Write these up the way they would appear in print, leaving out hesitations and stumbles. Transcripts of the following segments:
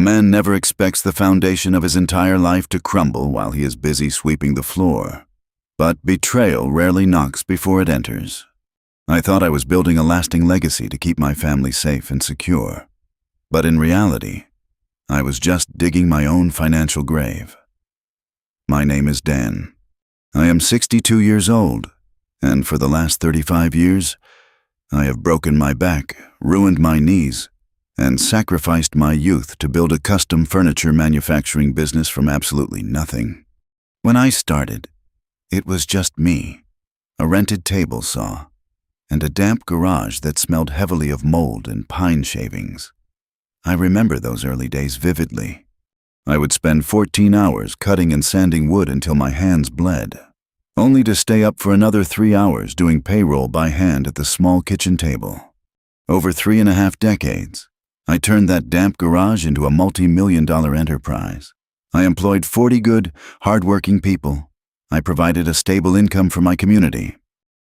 A man never expects the foundation of his entire life to crumble while he is busy sweeping the floor. But betrayal rarely knocks before it enters. I thought I was building a lasting legacy to keep my family safe and secure. But in reality, I was just digging my own financial grave. My name is Dan. I am 62 years old, and for the last 35 years, I have broken my back, ruined my knees, and sacrificed my youth to build a custom furniture manufacturing business from absolutely nothing. When I started, it was just me, a rented table saw, and a damp garage that smelled heavily of mold and pine shavings. I remember those early days vividly. I would spend 14 hours cutting and sanding wood until my hands bled, only to stay up for another 3 hours doing payroll by hand at the small kitchen table. Over 3.5 decades, I turned that damp garage into a multi-million-dollar enterprise. I employed 40 good, hard-working people. I provided a stable income for my community.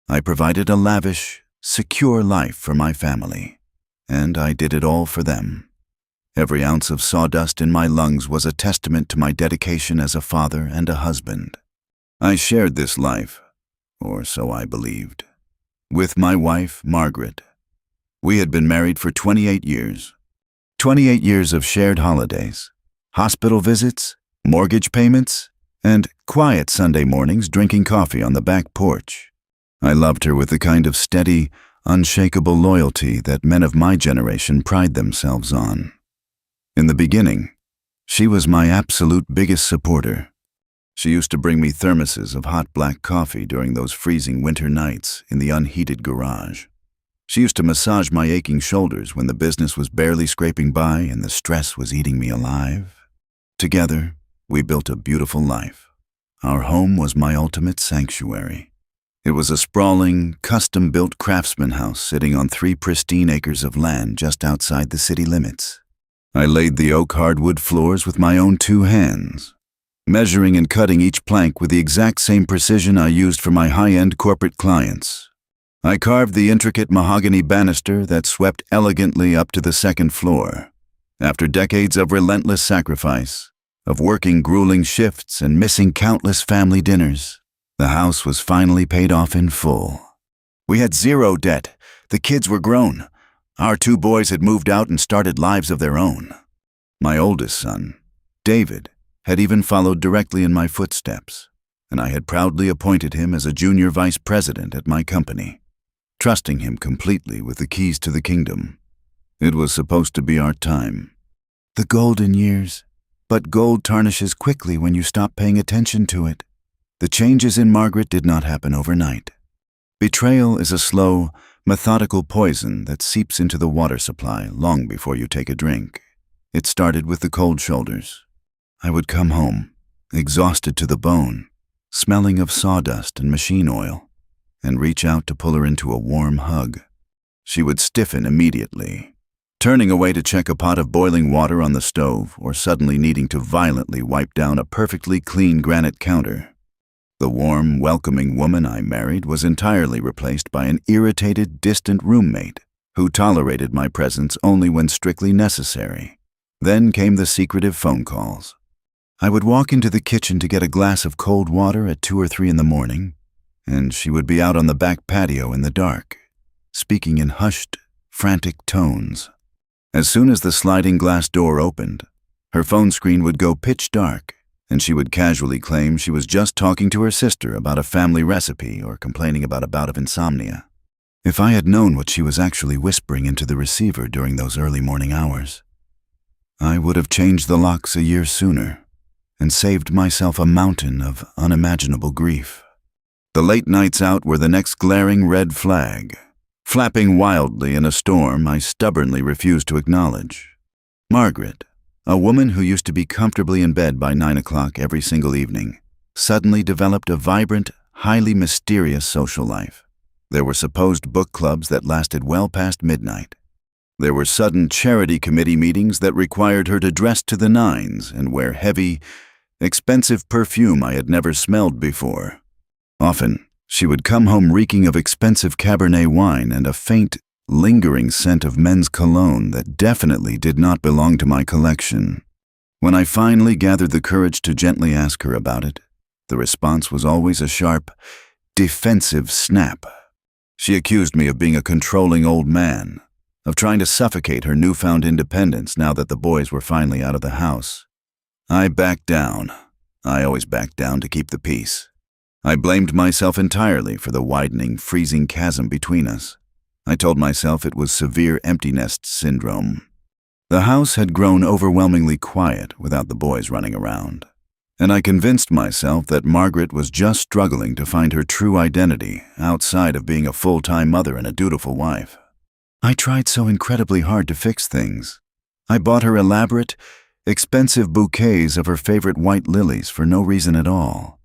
I provided a lavish, secure life for my family. And I did it all for them. Every ounce of sawdust in my lungs was a testament to my dedication as a father and a husband. I shared this life, or so I believed, with my wife, Margaret. We had been married for 28 years. 28 years of shared holidays, hospital visits, mortgage payments, and quiet Sunday mornings drinking coffee on the back porch. I loved her with the kind of steady, unshakable loyalty that men of my generation pride themselves on. In the beginning, she was my absolute biggest supporter. She used to bring me thermoses of hot black coffee during those freezing winter nights in the unheated garage. She used to massage my aching shoulders when the business was barely scraping by and the stress was eating me alive. Together, we built a beautiful life. Our home was my ultimate sanctuary. It was a sprawling, custom-built craftsman house sitting on 3 pristine acres of land just outside the city limits. I laid the oak hardwood floors with my own 2 hands, measuring and cutting each plank with the exact same precision I used for my high-end corporate clients. I carved the intricate mahogany banister that swept elegantly up to the 2nd floor. After decades of relentless sacrifice, of working grueling shifts and missing countless family dinners, the house was finally paid off in full. We had 0 debt. The kids were grown. Our 2 boys had moved out and started lives of their own. My oldest son, David, had even followed directly in my footsteps, and I had proudly appointed him as a junior vice president at my company, trusting him completely with the keys to the kingdom. It was supposed to be our time. The golden years. But gold tarnishes quickly when you stop paying attention to it. The changes in Margaret did not happen overnight. Betrayal is a slow, methodical poison that seeps into the water supply long before you take a drink. It started with the cold shoulders. I would come home, exhausted to the bone, smelling of sawdust and machine oil, and reach out to pull her into a warm hug. She would stiffen immediately, turning away to check a pot of boiling water on the stove or suddenly needing to violently wipe down a perfectly clean granite counter. The warm, welcoming woman I married was entirely replaced by an irritated, distant roommate who tolerated my presence only when strictly necessary. Then came the secretive phone calls. I would walk into the kitchen to get a glass of cold water at 2 or 3 in the morning, and she would be out on the back patio in the dark, speaking in hushed, frantic tones. As soon as the sliding glass door opened, her phone screen would go pitch dark, and she would casually claim she was just talking to her sister about a family recipe or complaining about a bout of insomnia. If I had known what she was actually whispering into the receiver during those early morning hours, I would have changed the locks a year sooner and saved myself a mountain of unimaginable grief. The late nights out were the next glaring red flag, flapping wildly in a storm I stubbornly refused to acknowledge. Margaret, a woman who used to be comfortably in bed by 9 o'clock every single evening, suddenly developed a vibrant, highly mysterious social life. There were supposed book clubs that lasted well past midnight. There were sudden charity committee meetings that required her to dress to the nines and wear heavy, expensive perfume I had never smelled before. Often, she would come home reeking of expensive Cabernet wine and a faint, lingering scent of men's cologne that definitely did not belong to my collection. When I finally gathered the courage to gently ask her about it, the response was always a sharp, defensive snap. She accused me of being a controlling old man, of trying to suffocate her newfound independence now that the boys were finally out of the house. I backed down. I always backed down to keep the peace. I blamed myself entirely for the widening, freezing chasm between us. I told myself it was severe empty nest syndrome. The house had grown overwhelmingly quiet without the boys running around, and I convinced myself that Margaret was just struggling to find her true identity outside of being a full-time mother and a dutiful wife. I tried so incredibly hard to fix things. I bought her elaborate, expensive bouquets of her favorite white lilies for no reason at all.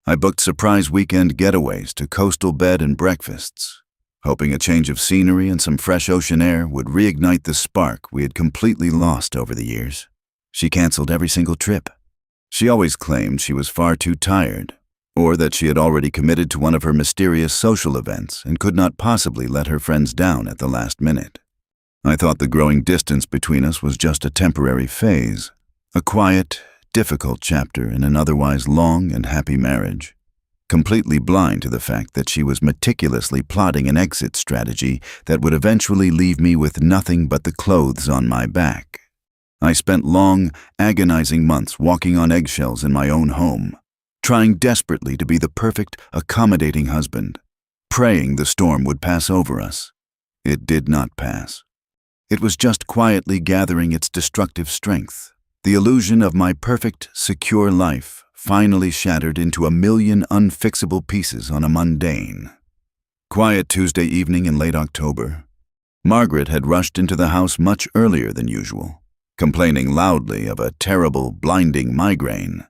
I booked surprise weekend getaways to coastal bed and breakfasts, hoping a change of scenery and some fresh ocean air would reignite the spark we had completely lost over the years. She canceled every single trip. She always claimed she was far too tired, or that she had already committed to one of her mysterious social events and could not possibly let her friends down at the last minute. I thought the growing distance between us was just a temporary phase, a quiet, difficult chapter in an otherwise long and happy marriage, completely blind to the fact that she was meticulously plotting an exit strategy that would eventually leave me with nothing but the clothes on my back. I spent long, agonizing months walking on eggshells in my own home, trying desperately to be the perfect, accommodating husband, praying the storm would pass over us. It did not pass. It was just quietly gathering its destructive strength. The illusion of my perfect, secure life finally shattered into a million unfixable pieces on a mundane, quiet Tuesday evening in late October. Margaret had rushed into the house much earlier than usual, complaining loudly of a terrible, blinding migraine,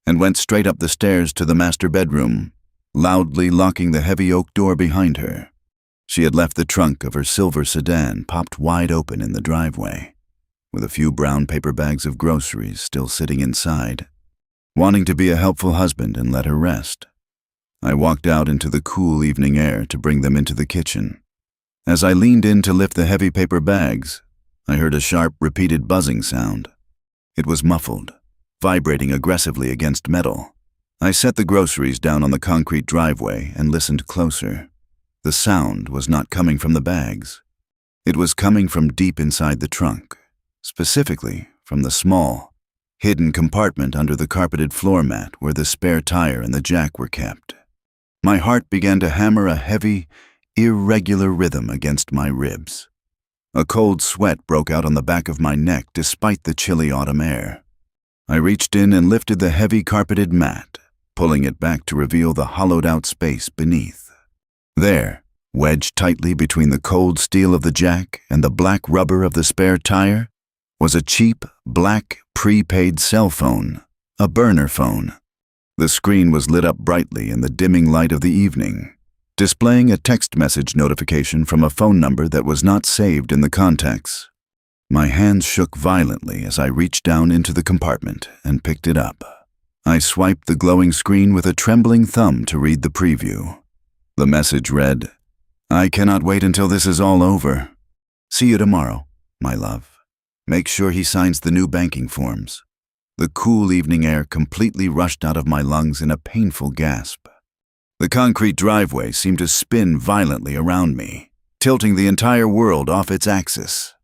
and went straight up the stairs to the master bedroom, loudly locking the heavy oak door behind her. She had left the trunk of her silver sedan popped wide open in the driveway, with a few brown paper bags of groceries still sitting inside, wanting to be a helpful husband and let her rest. I walked out into the cool evening air to bring them into the kitchen. As I leaned in to lift the heavy paper bags, I heard a sharp, repeated buzzing sound. It was muffled, vibrating aggressively against metal. I set the groceries down on the concrete driveway and listened closer. The sound was not coming from the bags. It was coming from deep inside the trunk, specifically from the small, hidden compartment under the carpeted floor mat where the spare tire and the jack were kept. My heart began to hammer a heavy, irregular rhythm against my ribs. A cold sweat broke out on the back of my neck despite the chilly autumn air. I reached in and lifted the heavy carpeted mat, pulling it back to reveal the hollowed-out space beneath. There, wedged tightly between the cold steel of the jack and the black rubber of the spare tire, was a cheap, black, prepaid cell phone, a burner phone. The screen was lit up brightly in the dimming light of the evening, displaying a text message notification from a phone number that was not saved in the contacts. My hands shook violently as I reached down into the compartment and picked it up. I swiped the glowing screen with a trembling thumb to read the preview. The message read, "I cannot wait until this is all over. See you tomorrow, my love. Make sure he signs the new banking forms." The cool evening air completely rushed out of my lungs in a painful gasp. The concrete driveway seemed to spin violently around me, tilting the entire world off its axis.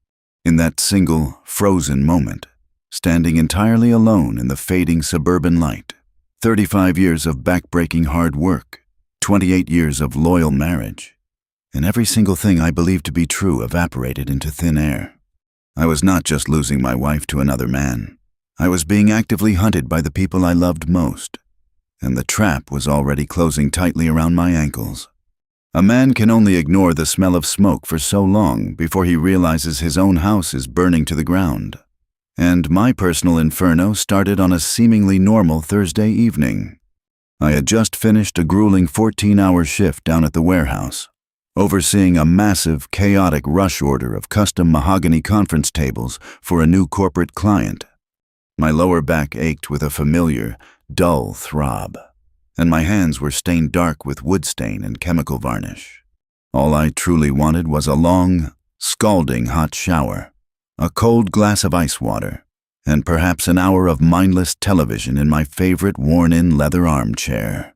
In that single, frozen moment, standing entirely alone in the fading suburban light, 35 years of back-breaking hard work, 28 years of loyal marriage, and every single thing I believed to be true evaporated into thin air. I was not just losing my wife to another man. I was being actively hunted by the people I loved most, and the trap was already closing tightly around my ankles. A man can only ignore the smell of smoke for so long before he realizes his own house is burning to the ground. And my personal inferno started on a seemingly normal Thursday evening. I had just finished a grueling 14-hour shift down at the warehouse, overseeing a massive, chaotic rush order of custom mahogany conference tables for a new corporate client. My lower back ached with a familiar, dull throb, and my hands were stained dark with wood stain and chemical varnish. All I truly wanted was a long, scalding hot shower, a cold glass of ice water, and perhaps an hour of mindless television in my favorite worn-in leather armchair.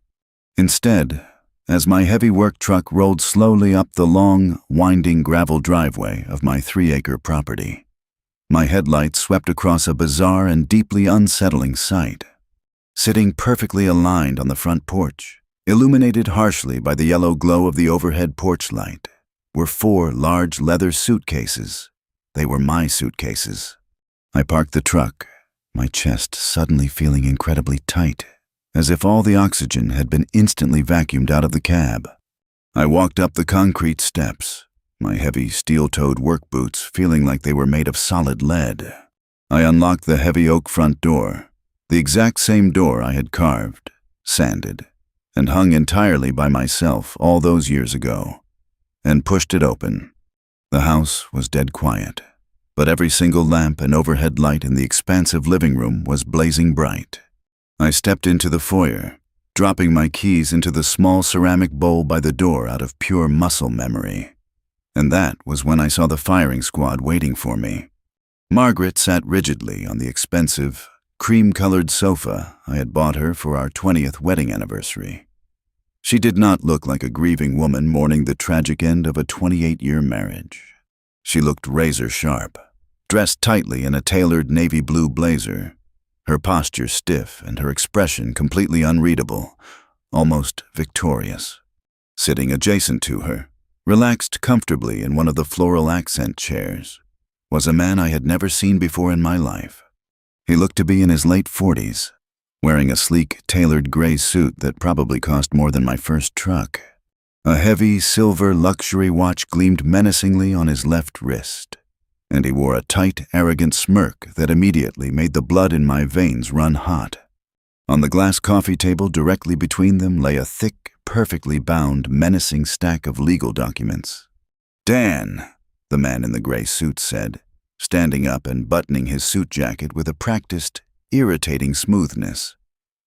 Instead, as my heavy work truck rolled slowly up the long, winding gravel driveway of my 3-acre property, my headlights swept across a bizarre and deeply unsettling sight. Sitting perfectly aligned on the front porch, illuminated harshly by the yellow glow of the overhead porch light, were 4 large leather suitcases. They were my suitcases. I parked the truck, my chest suddenly feeling incredibly tight, as if all the oxygen had been instantly vacuumed out of the cab. I walked up the concrete steps, my heavy steel-toed work boots feeling like they were made of solid lead. I unlocked the heavy oak front door, the exact same door I had carved, sanded, and hung entirely by myself all those years ago, and pushed it open. The house was dead quiet, but every single lamp and overhead light in the expansive living room was blazing bright. I stepped into the foyer, dropping my keys into the small ceramic bowl by the door out of pure muscle memory. And that was when I saw the firing squad waiting for me. Margaret sat rigidly on the expensive, cream-colored sofa I had bought her for our 20th wedding anniversary. She did not look like a grieving woman mourning the tragic end of a 28-year marriage. She looked razor-sharp, dressed tightly in a tailored navy blue blazer, her posture stiff and her expression completely unreadable, almost victorious. Sitting adjacent to her, relaxed comfortably in one of the floral accent chairs, was a man I had never seen before in my life. He looked to be in his late 40s, wearing a sleek, tailored gray suit that probably cost more than my first truck. A heavy, silver luxury watch gleamed menacingly on his left wrist, and he wore a tight, arrogant smirk that immediately made the blood in my veins run hot. On the glass coffee table directly between them lay a thick, perfectly bound, menacing stack of legal documents. "Dan," the man in the gray suit said, standing up and buttoning his suit jacket with a practiced, irritating smoothness.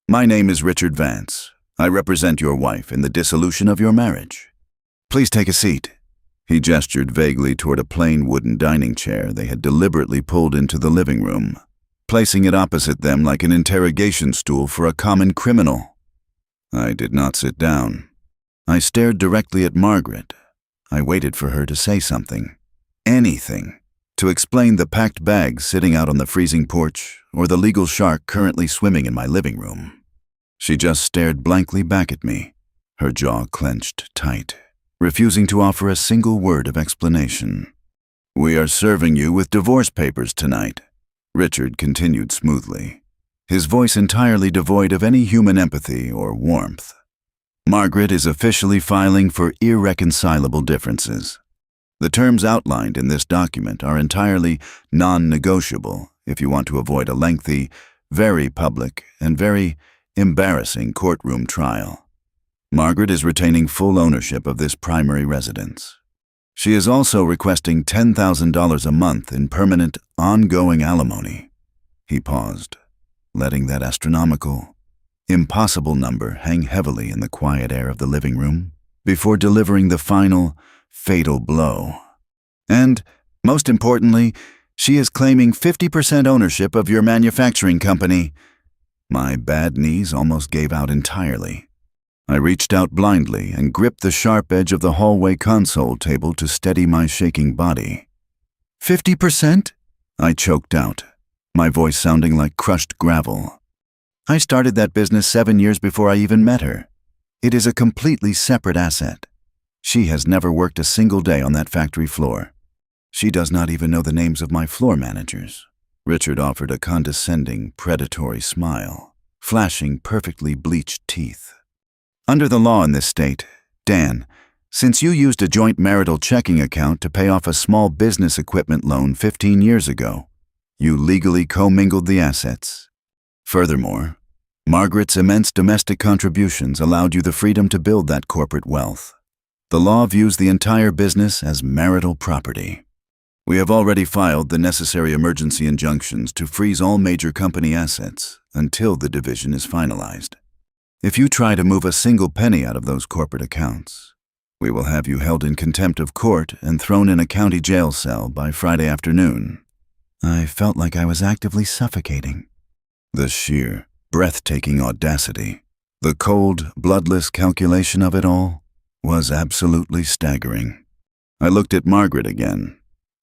"My name is Richard Vance. I represent your wife in the dissolution of your marriage. Please take a seat." He gestured vaguely toward a plain wooden dining chair they had deliberately pulled into the living room, placing it opposite them like an interrogation stool for a common criminal. I did not sit down. I stared directly at Margaret. I waited for her to say something. Anything. To explain the packed bags sitting out on the freezing porch or the legal shark currently swimming in my living room. She just stared blankly back at me, her jaw clenched tight, refusing to offer a single word of explanation. "We are serving you with divorce papers tonight," Richard continued smoothly, his voice entirely devoid of any human empathy or warmth. "Margaret is officially filing for irreconcilable differences. The terms outlined in this document are entirely non-negotiable if you want to avoid a lengthy, very public, and very embarrassing courtroom trial. Margaret is retaining full ownership of this primary residence. She is also requesting $10,000 a month in permanent, ongoing alimony." He paused, letting that astronomical, impossible number hang heavily in the quiet air of the living room before delivering the final, fatal blow. "And, most importantly, she is claiming 50% ownership of your manufacturing company." My bad knees almost gave out entirely. I reached out blindly and gripped the sharp edge of the hallway console table to steady my shaking body. 50%? I choked out, my voice sounding like crushed gravel. "I started that business 7 years before I even met her. It is a completely separate asset. She has never worked a single day on that factory floor. She does not even know the names of my floor managers." Richard offered a condescending, predatory smile, flashing perfectly bleached teeth. "Under the law in this state, Dan, since you used a joint marital checking account to pay off a small business equipment loan 15 years ago, you legally commingled the assets. Furthermore, Margaret's immense domestic contributions allowed you the freedom to build that corporate wealth. The law views the entire business as marital property. We have already filed the necessary emergency injunctions to freeze all major company assets until the division is finalized. If you try to move a single penny out of those corporate accounts, We will have you held in contempt of court and thrown in a county jail cell by Friday afternoon." I felt like I was actively suffocating. The sheer, breathtaking audacity, the cold, bloodless calculation of it all, was absolutely staggering. I looked at Margaret again,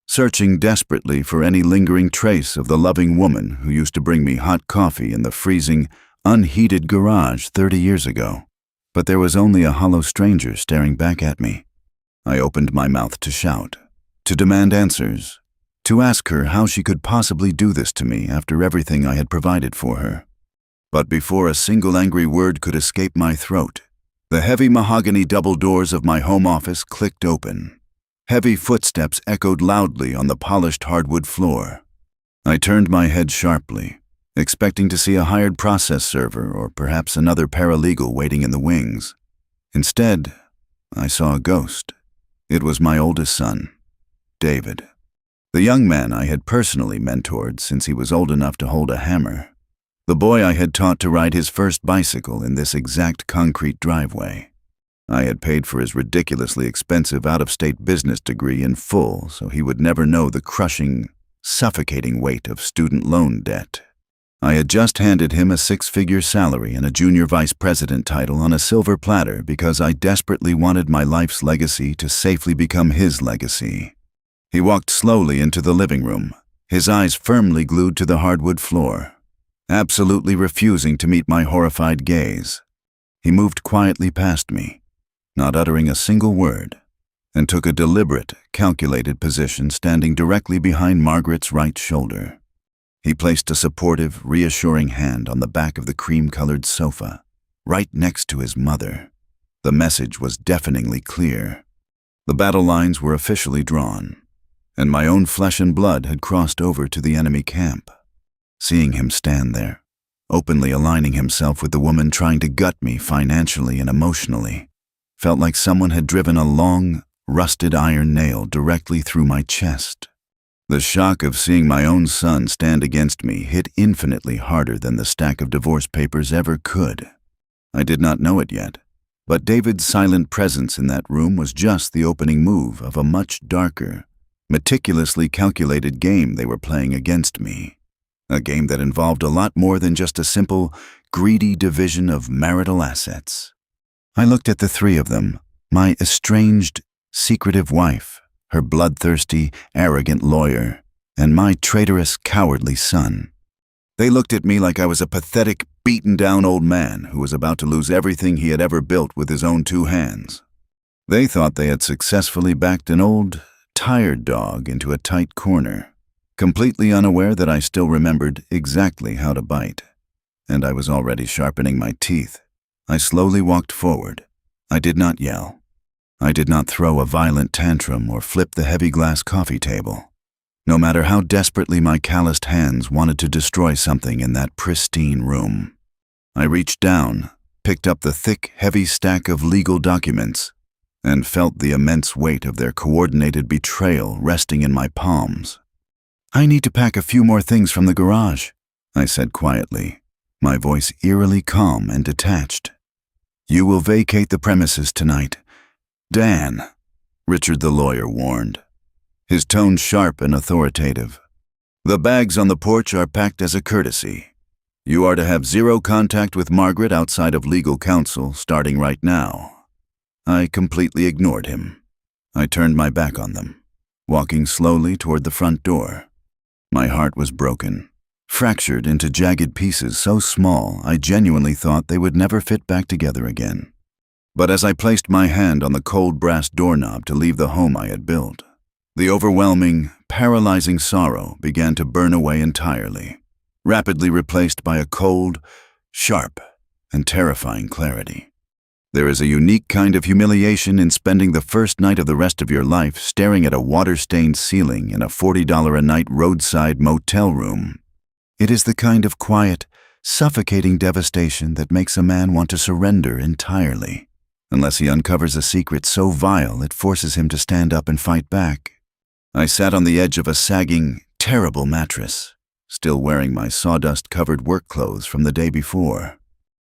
searching desperately for any lingering trace of the loving woman who used to bring me hot coffee in the freezing, unheated garage 30 years ago. But there was only a hollow stranger staring back at me. I opened my mouth to shout, to demand answers, to ask her how she could possibly do this to me after everything I had provided for her. But before a single angry word could escape my throat, the heavy mahogany double doors of my home office clicked open. Heavy footsteps echoed loudly on the polished hardwood floor. I turned my head sharply, expecting to see a hired process server or perhaps another paralegal waiting in the wings. Instead, I saw a ghost. It was my oldest son, David, the young man I had personally mentored since he was old enough to hold a hammer, the boy I had taught to ride his first bicycle in this exact concrete driveway. I had paid for his ridiculously expensive out-of-state business degree in full so he would never know the crushing, suffocating weight of student loan debt. I had just handed him a 6-figure salary and a junior vice president title on a silver platter because I desperately wanted my life's legacy to safely become his legacy. He walked slowly into the living room, his eyes firmly glued to the hardwood floor, absolutely refusing to meet my horrified gaze. He moved quietly past me, not uttering a single word, and took a deliberate, calculated position standing directly behind Margaret's right shoulder. He placed a supportive, reassuring hand on the back of the cream-colored sofa, right next to his mother. The message was deafeningly clear. The battle lines were officially drawn, and my own flesh and blood had crossed over to the enemy camp. Seeing him stand there, openly aligning himself with the woman trying to gut me financially and emotionally, felt like someone had driven a long, rusted iron nail directly through my chest. The shock of seeing my own son stand against me hit infinitely harder than the stack of divorce papers ever could. I did not know it yet, but David's silent presence in that room was just the opening move of a much darker, meticulously calculated game they were playing against me. A game that involved a lot more than just a simple, greedy division of marital assets. I looked at the three of them, my estranged, secretive wife, her bloodthirsty, arrogant lawyer, and my traitorous, cowardly son. They looked at me like I was a pathetic, beaten-down old man who was about to lose everything he had ever built with his own 2 hands. They thought they had successfully backed an old, tired dog into a tight corner, completely unaware that I still remembered exactly how to bite, and I was already sharpening my teeth. I slowly walked forward. I did not yell. I did not throw a violent tantrum or flip the heavy glass coffee table, no matter how desperately my calloused hands wanted to destroy something in that pristine room. I reached down, picked up the thick, heavy stack of legal documents, and felt the immense weight of their coordinated betrayal resting in my palms. "I need to pack a few more things from the garage," I said quietly, my voice eerily calm and detached. "You will vacate the premises tonight, Dan," Richard the lawyer warned, his tone sharp and authoritative. "The bags on the porch are packed as a courtesy. You are to have 0 contact with Margaret outside of legal counsel starting right now." I completely ignored him. I turned my back on them, walking slowly toward the front door. My heart was broken, fractured into jagged pieces so small I genuinely thought they would never fit back together again. But as I placed my hand on the cold brass doorknob to leave the home I had built, the overwhelming, paralyzing sorrow began to burn away entirely, rapidly replaced by a cold, sharp, and terrifying clarity. There is a unique kind of humiliation in spending the first night of the rest of your life staring at a water-stained ceiling in a $40 a night roadside motel room. It is the kind of quiet, suffocating devastation that makes a man want to surrender entirely, unless he uncovers a secret so vile it forces him to stand up and fight back. I sat on the edge of a sagging, terrible mattress, still wearing my sawdust-covered work clothes from the day before.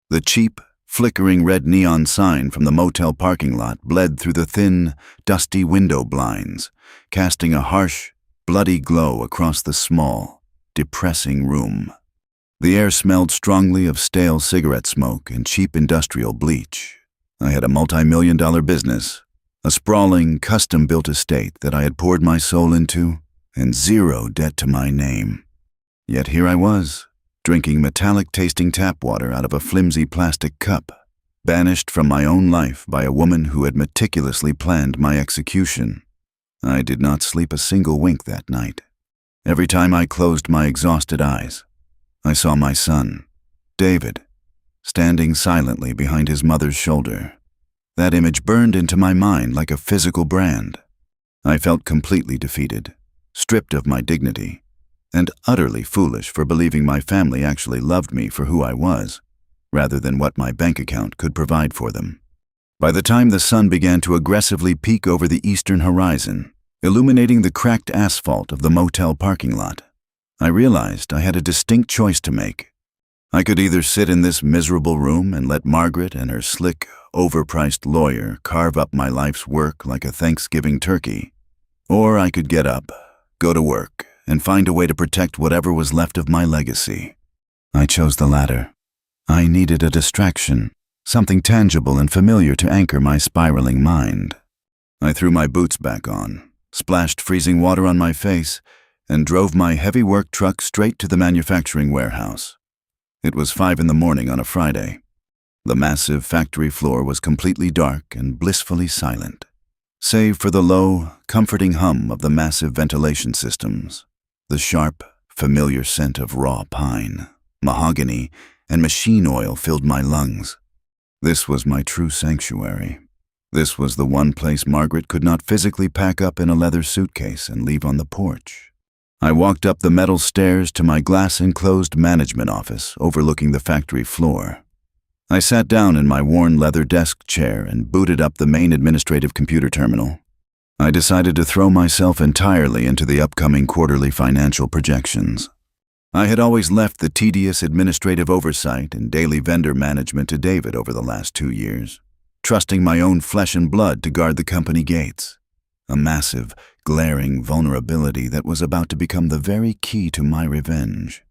The cheap, Flickering red neon sign from the motel parking lot bled through the thin, dusty window blinds, casting a harsh, bloody glow across the small, depressing room. The air smelled strongly of stale cigarette smoke and cheap industrial bleach. I had a multi-million-dollar business, a sprawling, custom-built estate that I had poured my soul into, and zero debt to my name. Yet here I was, drinking metallic-tasting tap water out of a flimsy plastic cup, banished from my own life by a woman who had meticulously planned my execution. I did not sleep a single wink that night. Every time I closed my exhausted eyes, I saw my son, David, standing silently behind his mother's shoulder. That image burned into my mind like a physical brand. I felt completely defeated, stripped of my dignity, and utterly foolish for believing my family actually loved me for who I was, rather than what my bank account could provide for them. By the time the sun began to aggressively peek over the eastern horizon, illuminating the cracked asphalt of the motel parking lot, I realized I had a distinct choice to make. I could either sit in this miserable room and let Margaret and her slick, overpriced lawyer carve up my life's work like a Thanksgiving turkey, or I could get up, go to work, and find a way to protect whatever was left of my legacy. I chose the latter. I needed a distraction, something tangible and familiar to anchor my spiraling mind. I threw my boots back on, splashed freezing water on my face, and drove my heavy work truck straight to the manufacturing warehouse. It was 5 in the morning on a Friday. The massive factory floor was completely dark and blissfully silent, save for the low, comforting hum of the massive ventilation systems. The sharp, familiar scent of raw pine, mahogany, and machine oil filled my lungs. This was my true sanctuary. This was the one place Margaret could not physically pack up in a leather suitcase and leave on the porch. I walked up the metal stairs to my glass-enclosed management office overlooking the factory floor. I sat down in my worn leather desk chair and booted up the main administrative computer terminal. I decided to throw myself entirely into the upcoming quarterly financial projections. I had always left the tedious administrative oversight and daily vendor management to David over the last 2 years, trusting my own flesh and blood to guard the company gates, a massive, glaring vulnerability that was about to become the very key to my revenge.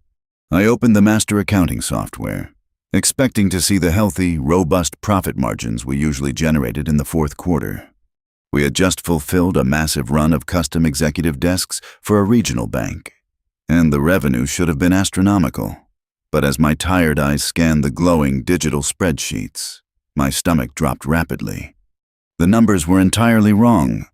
I opened the master accounting software, expecting to see the healthy, robust profit margins we usually generated in the fourth quarter. We had just fulfilled a massive run of custom executive desks for a regional bank, and the revenue should have been astronomical. But as my tired eyes scanned the glowing digital spreadsheets, my stomach dropped rapidly. The numbers were entirely wrong.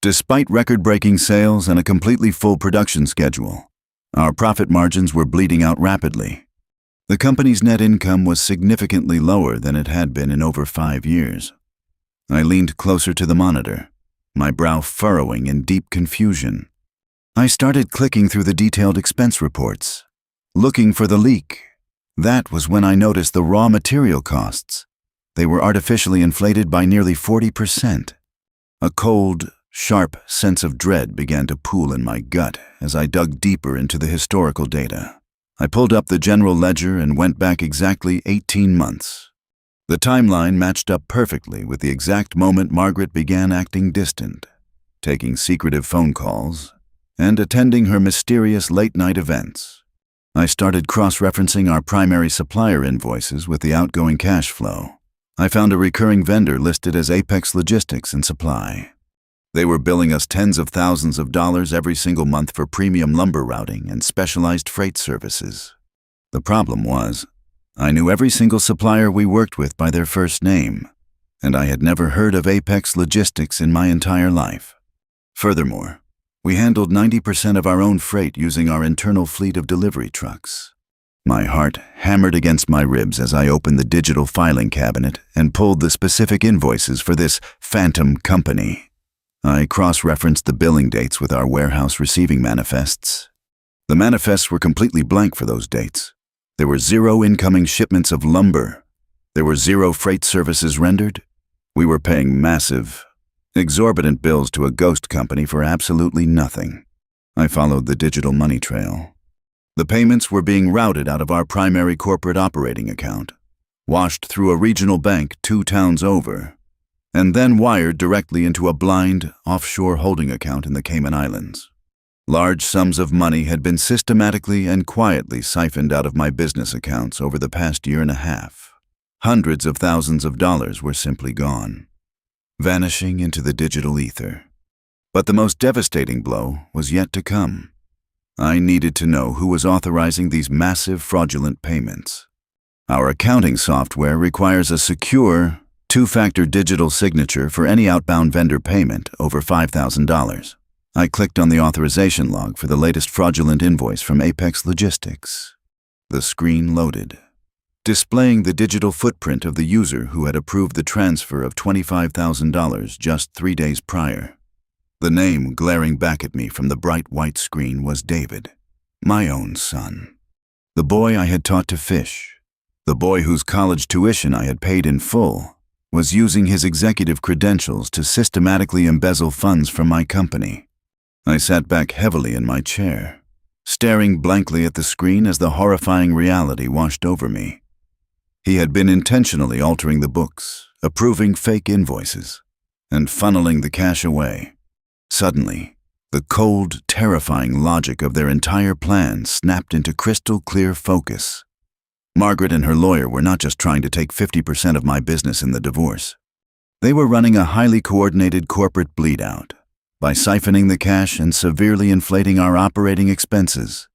Despite record-breaking sales and a completely full production schedule, our profit margins were bleeding out rapidly. The company's net income was significantly lower than it had been in over 5 years. I leaned closer to the monitor, my brow furrowing in deep confusion. I started clicking through the detailed expense reports, looking for the leak. That was when I noticed the raw material costs. They were artificially inflated by nearly 40%. A cold, sharp sense of dread began to pool in my gut as I dug deeper into the historical data. I pulled up the general ledger and went back exactly 18 months. The timeline matched up perfectly with the exact moment Margaret began acting distant, taking secretive phone calls, and attending her mysterious late-night events. I started cross-referencing our primary supplier invoices with the outgoing cash flow. I found a recurring vendor listed as Apex Logistics and Supply. They were billing us tens of thousands of dollars every single month for premium lumber routing and specialized freight services. The problem was, I knew every single supplier we worked with by their first name, and I had never heard of Apex Logistics in my entire life. Furthermore, we handled 90% of our own freight using our internal fleet of delivery trucks. My heart hammered against my ribs as I opened the digital filing cabinet and pulled the specific invoices for this phantom company. I cross-referenced the billing dates with our warehouse receiving manifests. The manifests were completely blank for those dates. There were 0 incoming shipments of lumber. There were 0 freight services rendered. We were paying massive, exorbitant bills to a ghost company for absolutely nothing. I followed the digital money trail. The payments were being routed out of our primary corporate operating account. washed through a regional bank 2 towns over, and then wired directly into a blind, offshore holding account in the Cayman Islands. Large sums of money had been systematically and quietly siphoned out of my business accounts over the past year and a half. Hundreds of thousands of dollars were simply gone, vanishing into the digital ether. But the most devastating blow was yet to come. I needed to know who was authorizing these massive fraudulent payments. Our accounting software requires a secure, 2-factor digital signature for any outbound vendor payment over $5,000. I clicked on the authorization log for the latest fraudulent invoice from Apex Logistics. The screen loaded, displaying the digital footprint of the user who had approved the transfer of $25,000 just 3 days prior. The name glaring back at me from the bright white screen was David, my own son. The boy I had taught to fish, the boy whose college tuition I had paid in full, was using his executive credentials to systematically embezzle funds from my company. I sat back heavily in my chair, staring blankly at the screen as the horrifying reality washed over me. He had been intentionally altering the books, approving fake invoices, and funneling the cash away. Suddenly, the cold, terrifying logic of their entire plan snapped into crystal clear focus. Margaret and her lawyer were not just trying to take 50% of my business in the divorce. They were running a highly coordinated corporate bleed-out by siphoning the cash and severely inflating our operating expenses.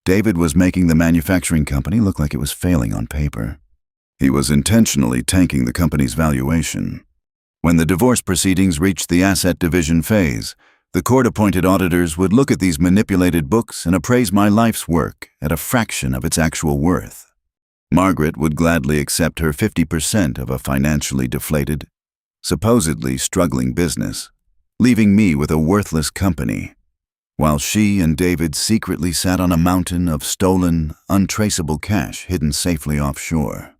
David was making the manufacturing company look like it was failing on paper. He was intentionally tanking the company's valuation. When the divorce proceedings reached the asset division phase, the court-appointed auditors would look at these manipulated books and appraise my life's work at a fraction of its actual worth. Margaret would gladly accept her 50% of a financially deflated, supposedly struggling business, leaving me with a worthless company, while she and David secretly sat on a mountain of stolen, untraceable cash hidden safely offshore.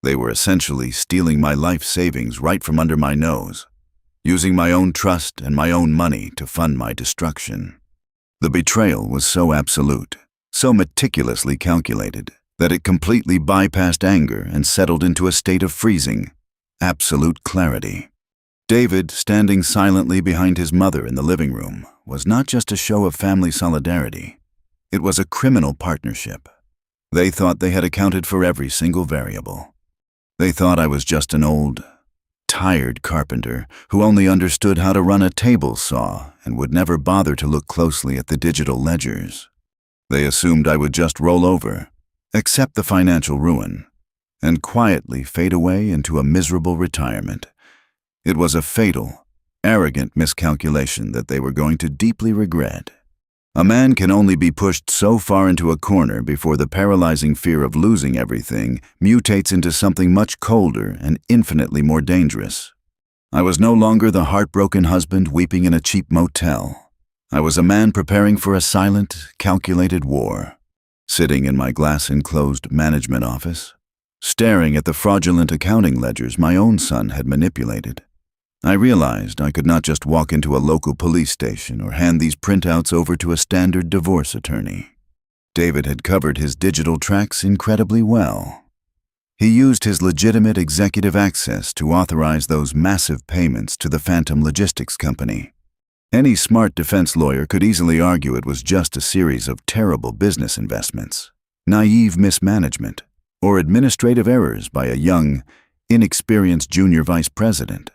They were essentially stealing my life savings right from under my nose, using my own trust and my own money to fund my destruction. The betrayal was so absolute, so meticulously calculated, that it completely bypassed anger and settled into a state of freezing, absolute clarity. David, standing silently behind his mother in the living room, was not just a show of family solidarity. It was a criminal partnership. They thought they had accounted for every single variable. They thought I was just an old, tired carpenter who only understood how to run a table saw and would never bother to look closely at the digital ledgers. They assumed I would just roll over, accept the financial ruin, and quietly fade away into a miserable retirement. It was a fatal, arrogant miscalculation that they were going to deeply regret. A man can only be pushed so far into a corner before the paralyzing fear of losing everything mutates into something much colder and infinitely more dangerous. I was no longer the heartbroken husband weeping in a cheap motel. I was a man preparing for a silent, calculated war. Sitting in my glass-enclosed management office, staring at the fraudulent accounting ledgers my own son had manipulated, I realized I could not just walk into a local police station or hand these printouts over to a standard divorce attorney. David had covered his digital tracks incredibly well. He used his legitimate executive access to authorize those massive payments to the Phantom Logistics Company. Any smart defense lawyer could easily argue it was just a series of terrible business investments, naive mismanagement, or administrative errors by a young, inexperienced junior vice president.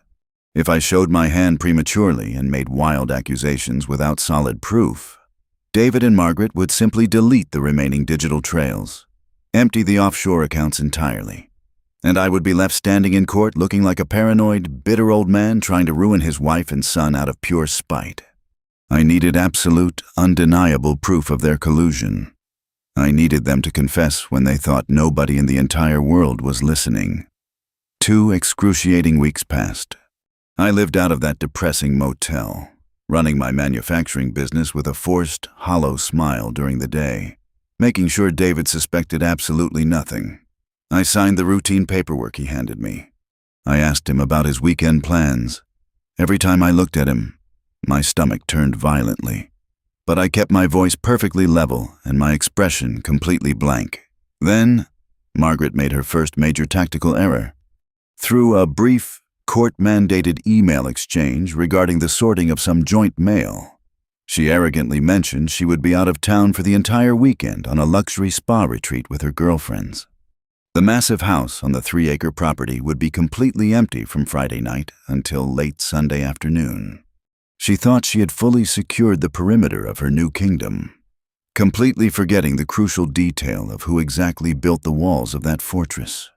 If I showed my hand prematurely and made wild accusations without solid proof, David and Margaret would simply delete the remaining digital trails, empty the offshore accounts entirely, and I would be left standing in court looking like a paranoid, bitter old man trying to ruin his wife and son out of pure spite. I needed absolute, undeniable proof of their collusion. I needed them to confess when they thought nobody in the entire world was listening. 2 excruciating weeks passed. I lived out of that depressing motel, running my manufacturing business with a forced, hollow smile during the day, making sure David suspected absolutely nothing. I signed the routine paperwork he handed me. I asked him about his weekend plans. Every time I looked at him, my stomach turned violently. But I kept my voice perfectly level and my expression completely blank. Then, Margaret made her first major tactical error. Through a brief, court-mandated email exchange regarding the sorting of some joint mail, she arrogantly mentioned she would be out of town for the entire weekend on a luxury spa retreat with her girlfriends. The massive house on the 3-acre property would be completely empty from Friday night until late Sunday afternoon. She thought she had fully secured the perimeter of her new kingdom, completely forgetting the crucial detail of who exactly built the walls of that fortress.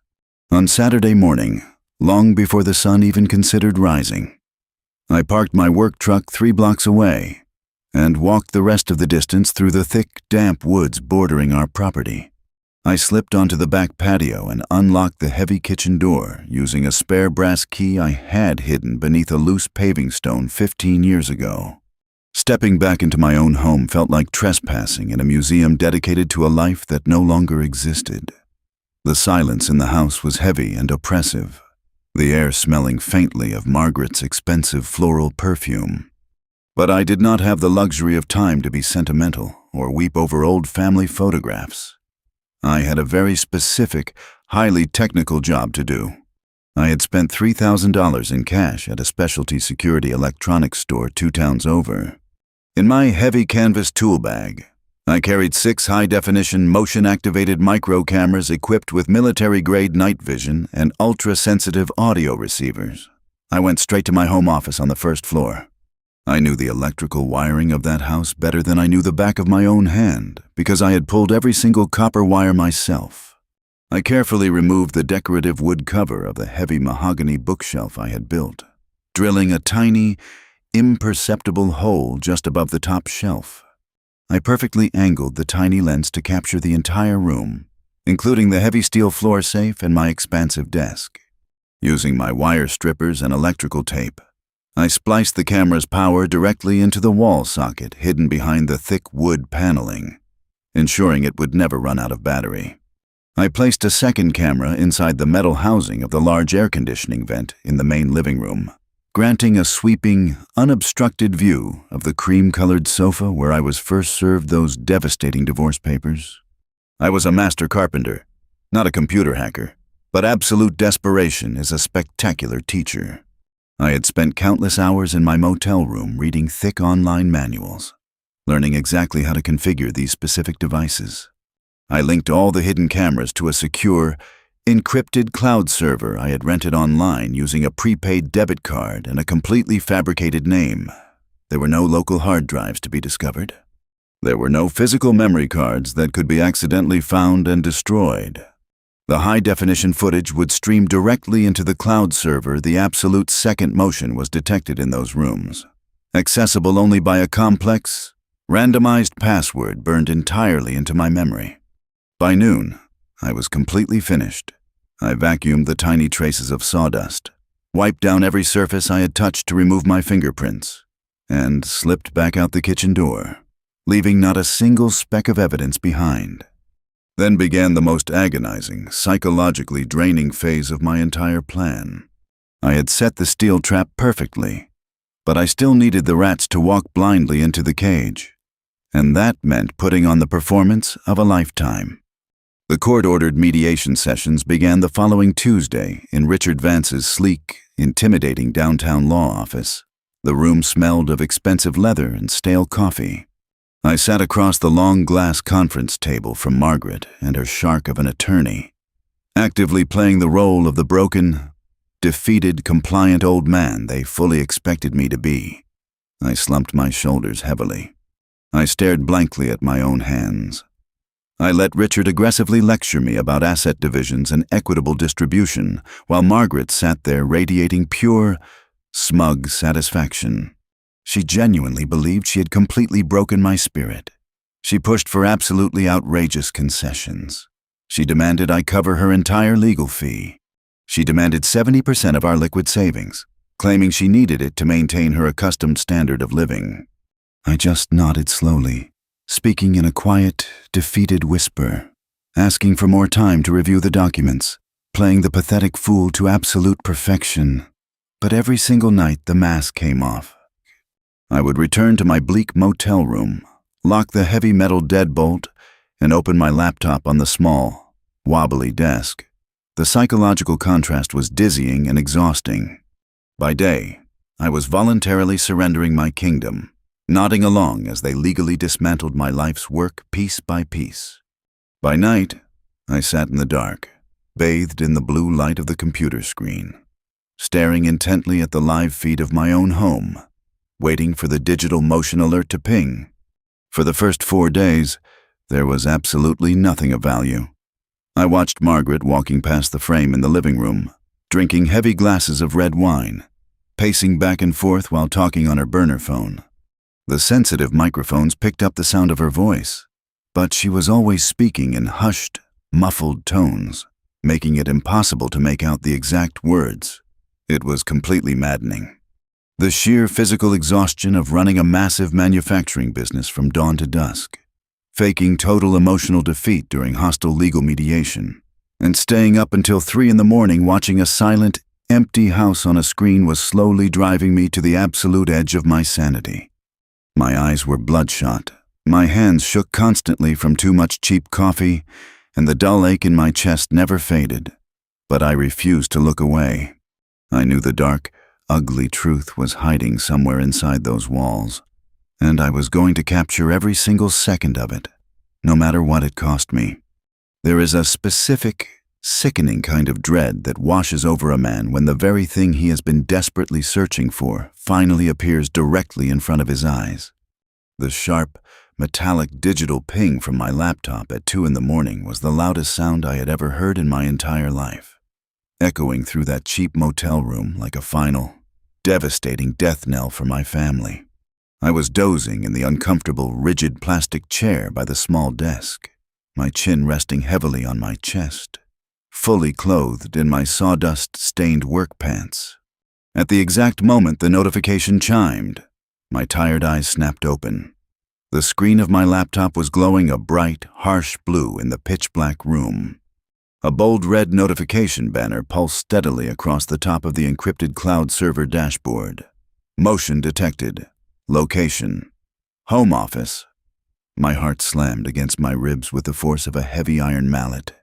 On Saturday morning, long before the sun even considered rising, I parked my work truck 3 blocks away and walked the rest of the distance through the thick, damp woods bordering our property. I slipped onto the back patio and unlocked the heavy kitchen door using a spare brass key I had hidden beneath a loose paving stone 15 years ago. Stepping back into my own home felt like trespassing in a museum dedicated to a life that no longer existed. The silence in the house was heavy and oppressive, the air smelling faintly of Margaret's expensive floral perfume. But I did not have the luxury of time to be sentimental or weep over old family photographs. I had a very specific, highly technical job to do. I had spent $3,000 in cash at a specialty security electronics store 2 towns over. In my heavy canvas tool bag, I carried 6 high-definition, motion-activated micro cameras equipped with military-grade night vision and ultra-sensitive audio receivers. I went straight to my home office on the 1st floor. I knew the electrical wiring of that house better than I knew the back of my own hand because I had pulled every single copper wire myself. I carefully removed the decorative wood cover of the heavy mahogany bookshelf I had built, drilling a tiny, imperceptible hole just above the top shelf. I perfectly angled the tiny lens to capture the entire room, including the heavy steel floor safe and my expansive desk. Using my wire strippers and electrical tape, I spliced the camera's power directly into the wall socket hidden behind the thick wood paneling, ensuring it would never run out of battery. I placed a second camera inside the metal housing of the large air conditioning vent in the main living room, granting a sweeping, unobstructed view of the cream-colored sofa where I was first served those devastating divorce papers. I was a master carpenter, not a computer hacker, but absolute desperation is a spectacular teacher. I had spent countless hours in my motel room reading thick online manuals, learning exactly how to configure these specific devices. I linked all the hidden cameras to a secure, encrypted cloud server I had rented online using a prepaid debit card and a completely fabricated name. There were no local hard drives to be discovered. There were no physical memory cards that could be accidentally found and destroyed. The high-definition footage would stream directly into the cloud server the absolute second motion was detected in those rooms, accessible only by a complex, randomized password burned entirely into my memory. By noon, I was completely finished. I vacuumed the tiny traces of sawdust, wiped down every surface I had touched to remove my fingerprints, and slipped back out the kitchen door, leaving not a single speck of evidence behind. Then began the most agonizing, psychologically draining phase of my entire plan. I had set the steel trap perfectly, but I still needed the rats to walk blindly into the cage, and that meant putting on the performance of a lifetime. The court-ordered mediation sessions began the following Tuesday in Richard Vance's sleek, intimidating downtown law office. The room smelled of expensive leather and stale coffee. I sat across the long glass conference table from Margaret and her shark of an attorney, actively playing the role of the broken, defeated, compliant old man they fully expected me to be. I slumped my shoulders heavily. I stared blankly at my own hands. I let Richard aggressively lecture me about asset divisions and equitable distribution, while Margaret sat there radiating pure, smug satisfaction. She genuinely believed she had completely broken my spirit. She pushed for absolutely outrageous concessions. She demanded I cover her entire legal fee. She demanded 70% of our liquid savings, claiming she needed it to maintain her accustomed standard of living. I just nodded slowly, speaking in a quiet, defeated whisper, asking for more time to review the documents, playing the pathetic fool to absolute perfection. But every single night the mask came off. I would return to my bleak motel room, lock the heavy metal deadbolt, and open my laptop on the small, wobbly desk. The psychological contrast was dizzying and exhausting. By day, I was voluntarily surrendering my kingdom, nodding along as they legally dismantled my life's work piece by piece. By night, I sat in the dark, bathed in the blue light of the computer screen, staring intently at the live feed of my own home, waiting for the digital motion alert to ping. For the first 4 days, there was absolutely nothing of value. I watched Margaret walking past the frame in the living room, drinking heavy glasses of red wine, pacing back and forth while talking on her burner phone. The sensitive microphones picked up the sound of her voice, but she was always speaking in hushed, muffled tones, making it impossible to make out the exact words. It was completely maddening. The sheer physical exhaustion of running a massive manufacturing business from dawn to dusk, faking total emotional defeat during hostile legal mediation, and staying up until 3 a.m. watching a silent, empty house on a screen was slowly driving me to the absolute edge of my sanity. My eyes were bloodshot, my hands shook constantly from too much cheap coffee, and the dull ache in my chest never faded. But I refused to look away. I knew the dark, ugly truth was hiding somewhere inside those walls, and I was going to capture every single second of it, no matter what it cost me. There is a specific, sickening kind of dread that washes over a man when the very thing he has been desperately searching for finally appears directly in front of his eyes. The sharp, metallic digital ping from my laptop at 2 a.m. was the loudest sound I had ever heard in my entire life, echoing through that cheap motel room like a final, devastating death knell for my family. I was dozing in the uncomfortable, rigid plastic chair by the small desk, my chin resting heavily on my chest, fully clothed in my sawdust-stained work pants. At the exact moment the notification chimed, my tired eyes snapped open. The screen of my laptop was glowing a bright, harsh blue in the pitch-black room. A bold red notification banner pulsed steadily across the top of the encrypted cloud server dashboard. Motion detected. Location. Home office. My heart slammed against my ribs with the force of a heavy iron mallet.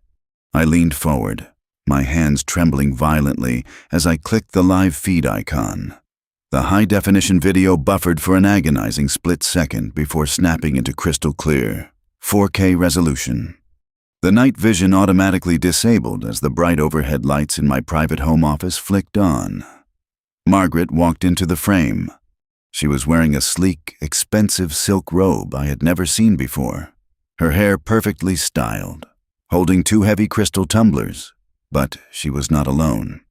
I leaned forward, my hands trembling violently as I clicked the live feed icon. The high-definition video buffered for an agonizing split second before snapping into crystal clear, 4K resolution. The night vision automatically disabled as the bright overhead lights in my private home office flicked on. Margaret walked into the frame. She was wearing a sleek, expensive silk robe I had never seen before, her hair perfectly styled, holding 2 heavy crystal tumblers. But she was not alone.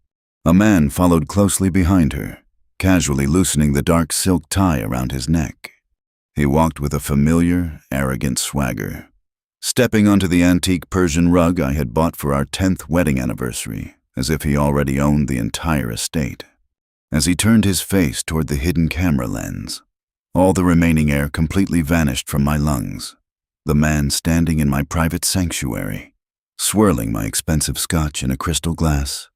A man followed closely behind her, casually loosening the dark silk tie around his neck. He walked with a familiar, arrogant swagger, stepping onto the antique Persian rug I had bought for our 10th wedding anniversary, as if he already owned the entire estate. As he turned his face toward the hidden camera lens, all the remaining air completely vanished from my lungs. The man standing in my private sanctuary, swirling my expensive scotch in a crystal glass,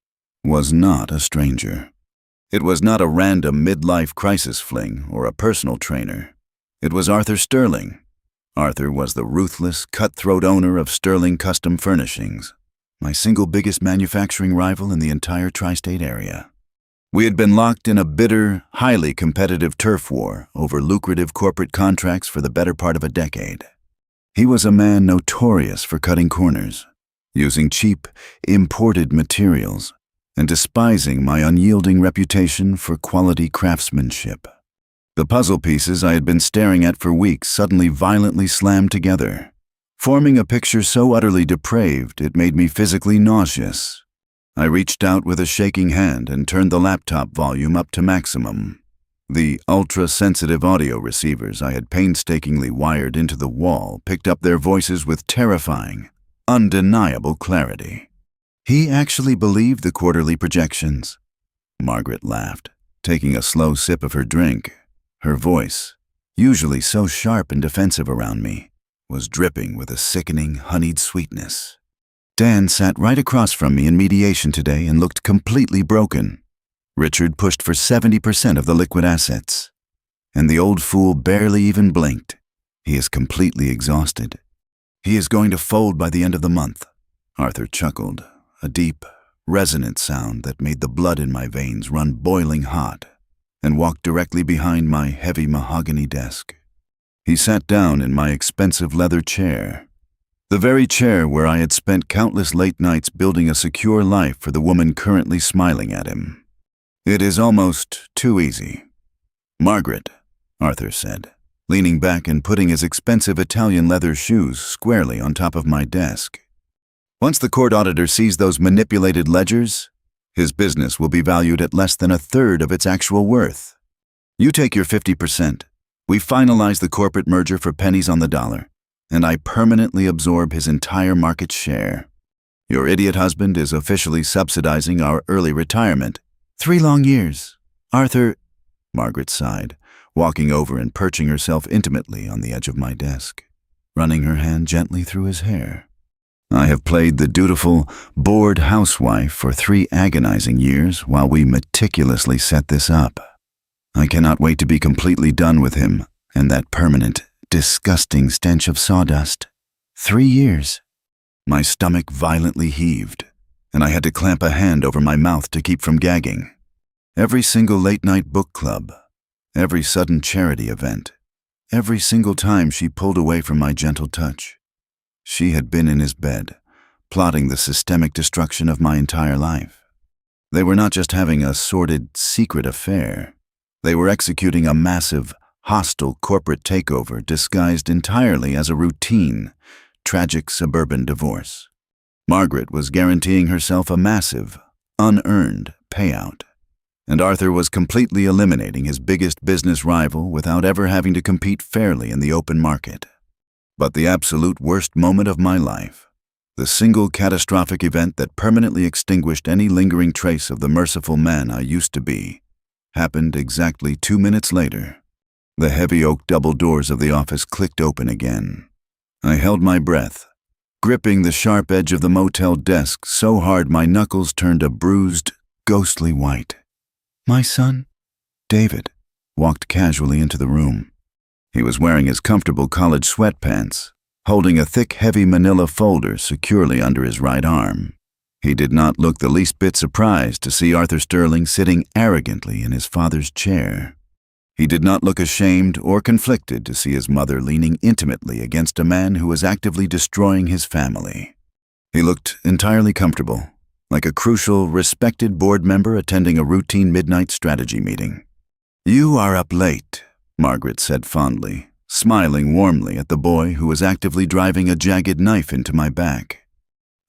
was not a stranger. It was not a random midlife crisis fling or a personal trainer. It was Arthur Sterling. Arthur was the ruthless, cutthroat owner of Sterling Custom Furnishings, my single biggest manufacturing rival in the entire tri-state area. We had been locked in a bitter, highly competitive turf war over lucrative corporate contracts for the better part of a decade. He was a man notorious for cutting corners, using cheap, imported materials, and despising my unyielding reputation for quality craftsmanship. The puzzle pieces I had been staring at for weeks suddenly violently slammed together, forming a picture so utterly depraved it made me physically nauseous. I reached out with a shaking hand and turned the laptop volume up to maximum. The ultra-sensitive audio receivers I had painstakingly wired into the wall picked up their voices with terrifying, undeniable clarity. He actually believed the quarterly projections. Margaret laughed, taking a slow sip of her drink. Her voice, usually so sharp and defensive around me, was dripping with a sickening, honeyed sweetness. Dan sat right across from me in mediation today and looked completely broken. Richard pushed for 70% of the liquid assets, and the old fool barely even blinked. He is completely exhausted. He is going to fold by the end of the month. Arthur chuckled, a deep, resonant sound that made the blood in my veins run boiling hot, and walked directly behind my heavy mahogany desk. He sat down in my expensive leather chair, the very chair where I had spent countless late nights building a secure life for the woman currently smiling at him. "It is almost too easy." "Margaret," Arthur said, leaning back and putting his expensive Italian leather shoes squarely on top of my desk. "Once the court auditor sees those manipulated ledgers, his business will be valued at less than a third of its actual worth. You take your 50%. We finalize the corporate merger for pennies on the dollar, and I permanently absorb his entire market share. Your idiot husband is officially subsidizing our early retirement. 3 long years. Arthur," Margaret sighed, walking over and perching herself intimately on the edge of my desk, running her hand gently through his hair. "I have played the dutiful, bored housewife for 3 agonizing years while we meticulously set this up. I cannot wait to be completely done with him and that permanent, disgusting stench of sawdust. 3 years. My stomach violently heaved, and I had to clamp a hand over my mouth to keep from gagging. Every single late-night book club, every sudden charity event, every single time she pulled away from my gentle touch. She had been in his bed, plotting the systemic destruction of my entire life. They were not just having a sordid, secret affair. They were executing a massive, hostile corporate takeover disguised entirely as a routine, tragic suburban divorce. Margaret was guaranteeing herself a massive, unearned payout, and Arthur was completely eliminating his biggest business rival without ever having to compete fairly in the open market. But the absolute worst moment of my life, the single catastrophic event that permanently extinguished any lingering trace of the merciful man I used to be, happened exactly 2 minutes later. The heavy oak double doors of the office clicked open again. I held my breath, gripping the sharp edge of the motel desk so hard my knuckles turned a bruised, ghostly white. My son, David, walked casually into the room. He was wearing his comfortable college sweatpants, holding a thick, heavy manila folder securely under his right arm. He did not look the least bit surprised to see Arthur Sterling sitting arrogantly in his father's chair. He did not look ashamed or conflicted to see his mother leaning intimately against a man who was actively destroying his family. He looked entirely comfortable, like a crucial, respected board member attending a routine midnight strategy meeting. "You are up late," Margaret said fondly, smiling warmly at the boy who was actively driving a jagged knife into my back.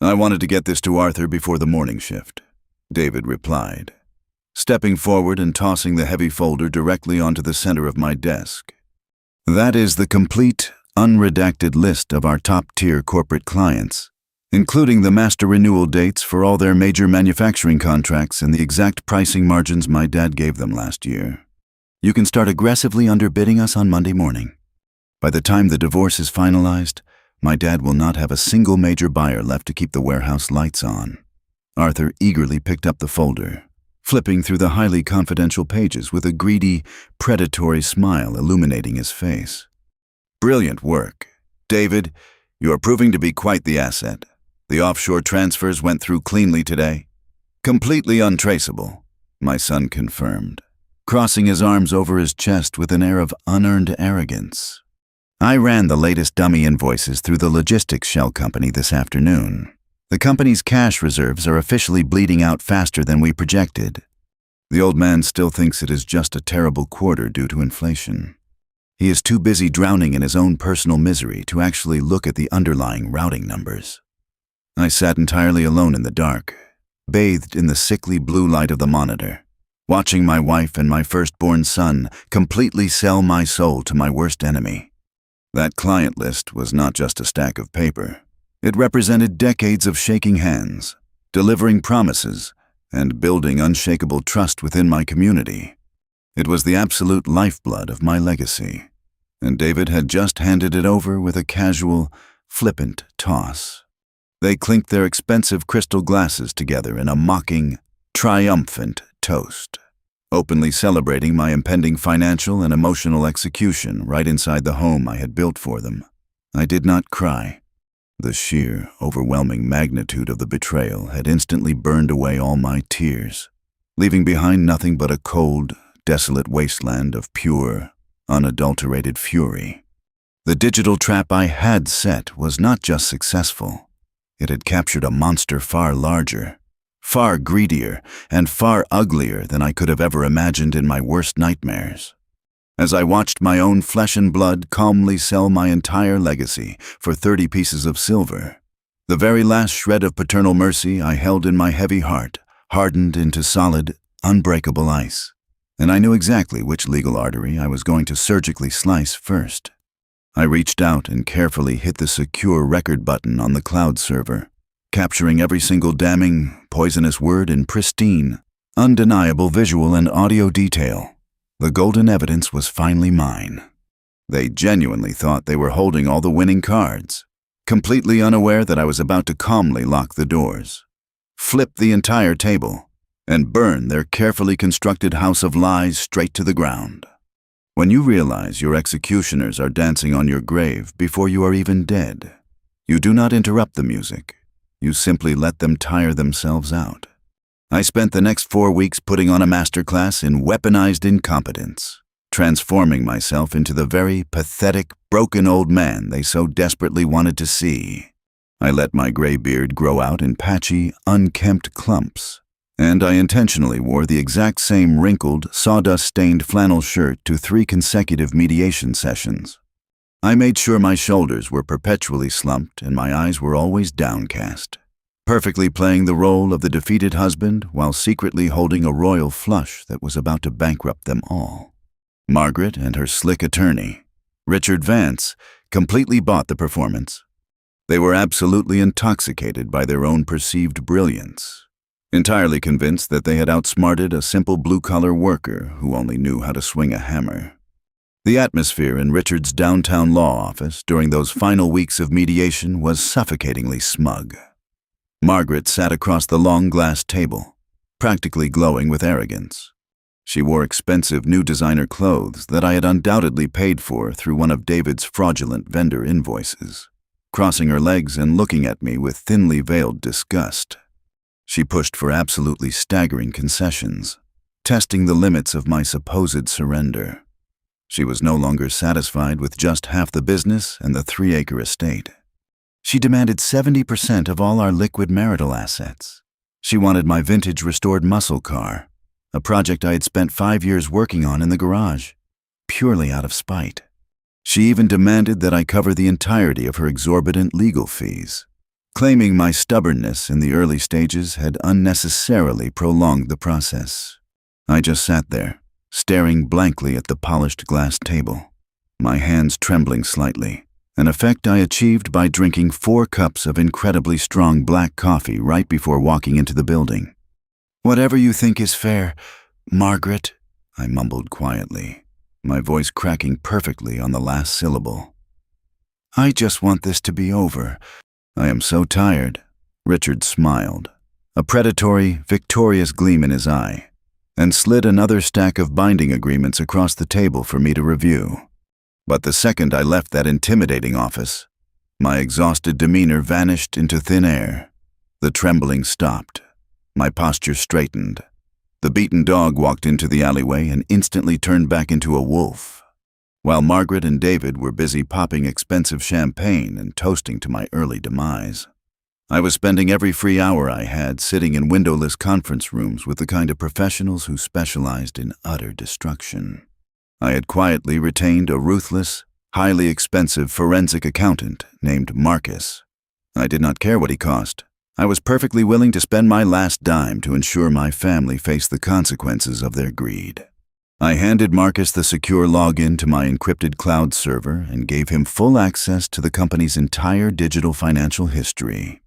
"I wanted to get this to Arthur before the morning shift," David replied, stepping forward and tossing the heavy folder directly onto the center of my desk. "That is the complete, unredacted list of our top-tier corporate clients, including the master renewal dates for all their major manufacturing contracts and the exact pricing margins my dad gave them last year. You can start aggressively underbidding us on Monday morning. By the time the divorce is finalized, my dad will not have a single major buyer left to keep the warehouse lights on." Arthur eagerly picked up the folder, flipping through the highly confidential pages with a greedy, predatory smile illuminating his face. "Brilliant work. David, you are proving to be quite the asset. The offshore transfers went through cleanly today." "Completely untraceable," my son confirmed, crossing his arms over his chest with an air of unearned arrogance. "I ran the latest dummy invoices through the logistics shell company this afternoon. The company's cash reserves are officially bleeding out faster than we projected. The old man still thinks it is just a terrible quarter due to inflation. He is too busy drowning in his own personal misery to actually look at the underlying routing numbers." I sat entirely alone in the dark, bathed in the sickly blue light of the monitor, watching my wife and my firstborn son completely sell my soul to my worst enemy. That client list was not just a stack of paper. It represented decades of shaking hands, delivering promises, and building unshakable trust within my community. It was the absolute lifeblood of my legacy, and David had just handed it over with a casual, flippant toss. They clinked their expensive crystal glasses together in a mocking, triumphant toast, openly celebrating my impending financial and emotional execution right inside the home I had built for them. I did not cry. The sheer, overwhelming magnitude of the betrayal had instantly burned away all my tears, leaving behind nothing but a cold, desolate wasteland of pure, unadulterated fury. The digital trap I had set was not just successful. It had captured a monster far larger, far greedier, and far uglier than I could have ever imagined in my worst nightmares. As I watched my own flesh and blood calmly sell my entire legacy for 30 pieces of silver, the very last shred of paternal mercy I held in my heavy heart hardened into solid, unbreakable ice, and I knew exactly which legal artery I was going to surgically slice first. I reached out and carefully hit the secure record button on the cloud server, capturing every single damning, poisonous word in pristine, undeniable visual and audio detail. The golden evidence was finally mine. They genuinely thought they were holding all the winning cards, completely unaware that I was about to calmly lock the doors, flip the entire table, and burn their carefully constructed house of lies straight to the ground. When you realize your executioners are dancing on your grave before you are even dead, you do not interrupt the music. You simply let them tire themselves out. I spent the next 4 weeks putting on a masterclass in weaponized incompetence, transforming myself into the very pathetic, broken old man they so desperately wanted to see. I let my gray beard grow out in patchy, unkempt clumps, and I intentionally wore the exact same wrinkled, sawdust-stained flannel shirt to 3 consecutive mediation sessions. I made sure my shoulders were perpetually slumped and my eyes were always downcast, perfectly playing the role of the defeated husband while secretly holding a royal flush that was about to bankrupt them all. Margaret and her slick attorney, Richard Vance, completely bought the performance. They were absolutely intoxicated by their own perceived brilliance, entirely convinced that they had outsmarted a simple blue-collar worker who only knew how to swing a hammer. The atmosphere in Richard's downtown law office during those final weeks of mediation was suffocatingly smug. Margaret sat across the long glass table, practically glowing with arrogance. She wore expensive new designer clothes that I had undoubtedly paid for through one of David's fraudulent vendor invoices, crossing her legs and looking at me with thinly veiled disgust. She pushed for absolutely staggering concessions, testing the limits of my supposed surrender. She was no longer satisfied with just half the business and the 3-acre estate. She demanded 70% of all our liquid marital assets. She wanted my vintage restored muscle car, a project I had spent 5 years working on in the garage, purely out of spite. She even demanded that I cover the entirety of her exorbitant legal fees, claiming my stubbornness in the early stages had unnecessarily prolonged the process. I just sat there, staring blankly at the polished glass table, my hands trembling slightly, an effect I achieved by drinking 4 cups of incredibly strong black coffee right before walking into the building. "Whatever you think is fair, Margaret," I mumbled quietly, my voice cracking perfectly on the last syllable. "I just want this to be over. I am so tired." Richard smiled, a predatory, victorious gleam in his eye, and slid another stack of binding agreements across the table for me to review. But the second I left that intimidating office, my exhausted demeanor vanished into thin air. The trembling stopped. My posture straightened. The beaten dog walked into the alleyway and instantly turned back into a wolf, while Margaret and David were busy popping expensive champagne and toasting to my early demise. I was spending every free hour I had sitting in windowless conference rooms with the kind of professionals who specialized in utter destruction. I had quietly retained a ruthless, highly expensive forensic accountant named Marcus. I did not care what he cost. I was perfectly willing to spend my last dime to ensure my family faced the consequences of their greed. I handed Marcus the secure login to my encrypted cloud server and gave him full access to the company's entire digital financial history.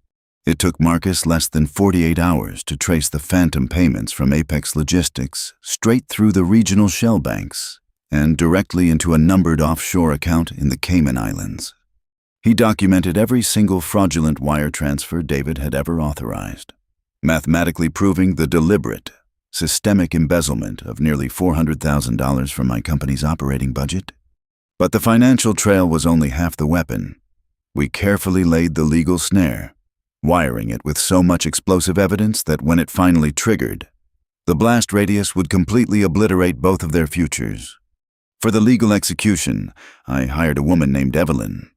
It took Marcus less than 48 hours to trace the phantom payments from Apex Logistics straight through the regional shell banks and directly into a numbered offshore account in the Cayman Islands. He documented every single fraudulent wire transfer David had ever authorized, mathematically proving the deliberate, systemic embezzlement of nearly $400,000 from my company's operating budget. But the financial trail was only half the weapon. We carefully laid the legal snare, wiring it with so much explosive evidence that when it finally triggered, the blast radius would completely obliterate both of their futures. For the legal execution, I hired a woman named Evelyn.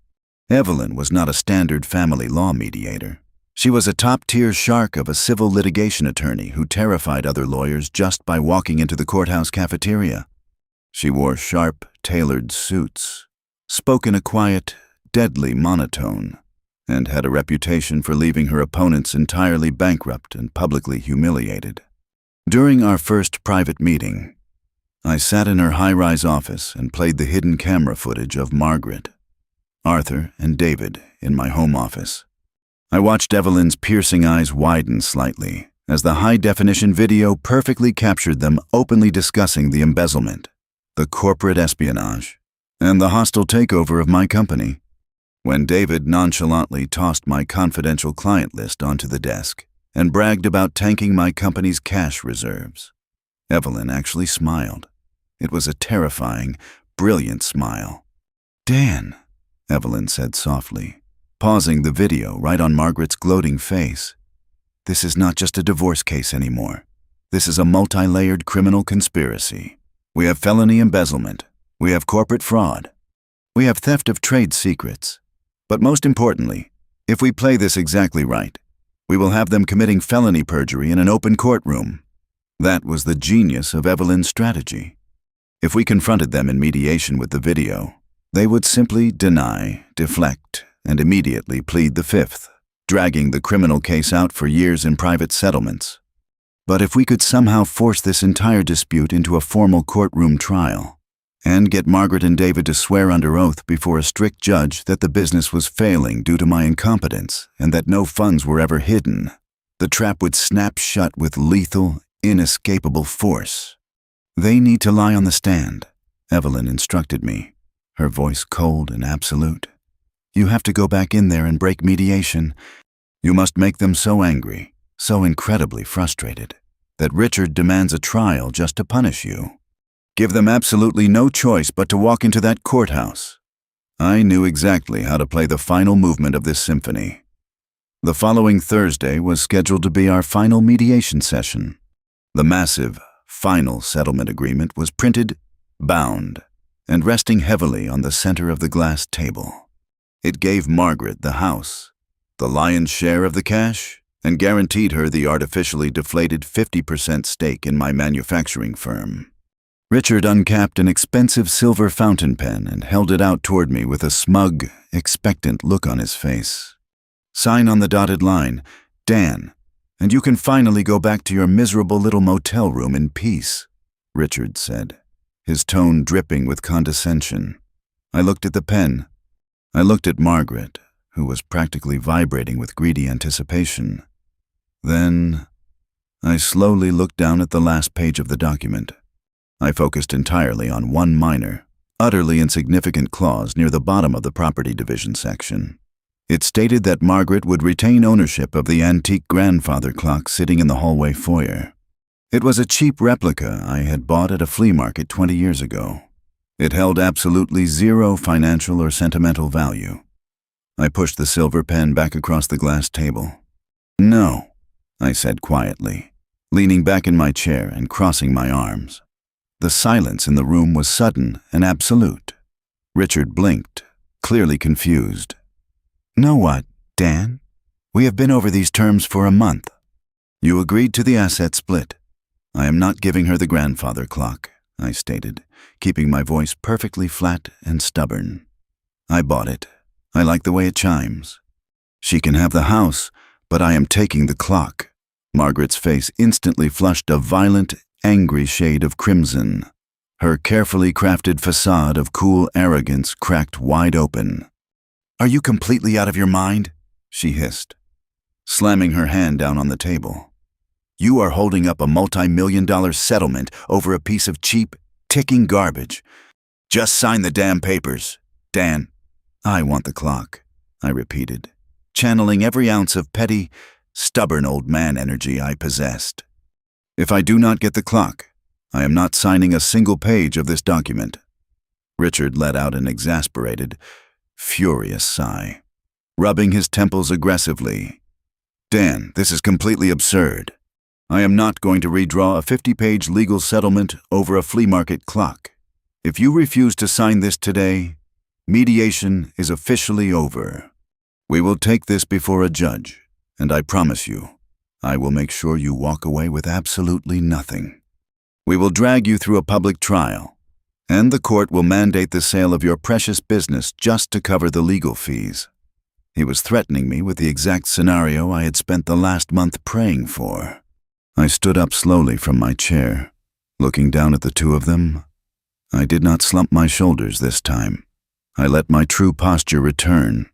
Evelyn was not a standard family law mediator. She was a top-tier shark of a civil litigation attorney who terrified other lawyers just by walking into the courthouse cafeteria. She wore sharp, tailored suits, spoke in a quiet, deadly monotone, and had a reputation for leaving her opponents entirely bankrupt and publicly humiliated. During our first private meeting, I sat in her high-rise office and played the hidden camera footage of Margaret, Arthur, and David in my home office. I watched Evelyn's piercing eyes widen slightly as the high-definition video perfectly captured them openly discussing the embezzlement, the corporate espionage, and the hostile takeover of my company. When David nonchalantly tossed my confidential client list onto the desk and bragged about tanking my company's cash reserves, Evelyn actually smiled. It was a terrifying, brilliant smile. "Dan," Evelyn said softly, pausing the video right on Margaret's gloating face. "This is not just a divorce case anymore. This is a multi-layered criminal conspiracy. We have felony embezzlement. We have corporate fraud. We have theft of trade secrets. But most importantly, if we play this exactly right, we will have them committing felony perjury in an open courtroom." That was the genius of Evelyn's strategy. If we confronted them in mediation with the video, they would simply deny, deflect, and immediately plead the fifth, dragging the criminal case out for years in private settlements. But if we could somehow force this entire dispute into a formal courtroom trial, and get Margaret and David to swear under oath before a strict judge that the business was failing due to my incompetence and that no funds were ever hidden, the trap would snap shut with lethal, inescapable force. "They need to lie on the stand," Evelyn instructed me, her voice cold and absolute. "You have to go back in there and break mediation. You must make them so angry, so incredibly frustrated, that Richard demands a trial just to punish you. Give them absolutely no choice but to walk into that courthouse." I knew exactly how to play the final movement of this symphony. The following Thursday was scheduled to be our final mediation session. The massive, final settlement agreement was printed, bound, and resting heavily on the center of the glass table. It gave Margaret the house, the lion's share of the cash, and guaranteed her the artificially deflated 50% stake in my manufacturing firm. Richard uncapped an expensive silver fountain pen and held it out toward me with a smug, expectant look on his face. "Sign on the dotted line, Dan, and you can finally go back to your miserable little motel room in peace," Richard said, his tone dripping with condescension. I looked at the pen. I looked at Margaret, who was practically vibrating with greedy anticipation. Then, I slowly looked down at the last page of the document. I focused entirely on one minor, utterly insignificant clause near the bottom of the property division section. It stated that Margaret would retain ownership of the antique grandfather clock sitting in the hallway foyer. It was a cheap replica I had bought at a flea market 20 years ago. It held absolutely zero financial or sentimental value. I pushed the silver pen back across the glass table. "No," I said quietly, leaning back in my chair and crossing my arms. The silence in the room was sudden and absolute. Richard blinked, clearly confused. "Know what, Dan? We have been over these terms for a month. You agreed to the asset split. I am not giving her the grandfather clock," I stated, keeping my voice perfectly flat and stubborn. "I bought it. I like the way it chimes. She can have the house, but I am taking the clock." Margaret's face instantly flushed a violent, angry shade of crimson. Her carefully crafted facade of cool arrogance cracked wide open. "Are you completely out of your mind?" she hissed, slamming her hand down on the table. "You are holding up a multi-million-dollar settlement over a piece of cheap, ticking garbage. Just sign the damn papers, Dan." "I want the clock," I repeated, channeling every ounce of petty, stubborn old man energy I possessed. "If I do not get the clock, I am not signing a single page of this document." Richard let out an exasperated, furious sigh. rubbing his temples aggressively. "Dan, this is completely absurd. I am not going to redraw a 50-page legal settlement over a flea market clock. If you refuse to sign this today, mediation is officially over. We will take this before a judge, and I promise you, I will make sure you walk away with absolutely nothing. We will drag you through a public trial, and the court will mandate the sale of your precious business just to cover the legal fees." He was threatening me with the exact scenario I had spent the last month praying for. I stood up slowly from my chair, looking down at the two of them. I did not slump my shoulders this time. I let my true posture return,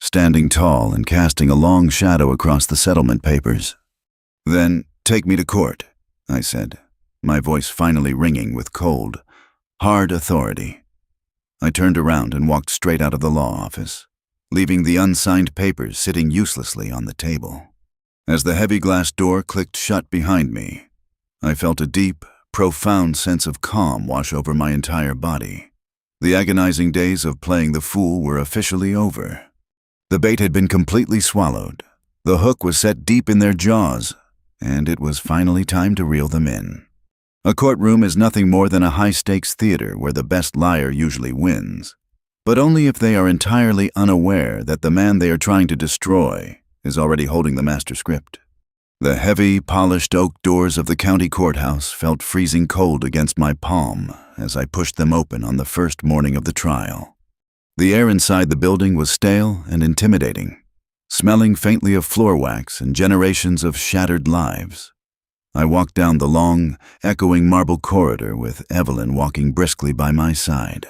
standing tall and casting a long shadow across the settlement papers. "Then take me to court," I said, my voice finally ringing with cold, hard authority. I turned around and walked straight out of the law office, leaving the unsigned papers sitting uselessly on the table. As the heavy glass door clicked shut behind me, I felt a deep, profound sense of calm wash over my entire body. The agonizing days of playing the fool were officially over. The bait had been completely swallowed. The hook was set deep in their jaws, and it was finally time to reel them in. A courtroom is nothing more than a high-stakes theater where the best liar usually wins, but only if they are entirely unaware that the man they are trying to destroy is already holding the master script. The heavy, polished oak doors of the county courthouse felt freezing cold against my palm as I pushed them open on the first morning of the trial. The air inside the building was stale and intimidating, smelling faintly of floor wax and generations of shattered lives. I walked down the long, echoing marble corridor with Evelyn walking briskly by my side.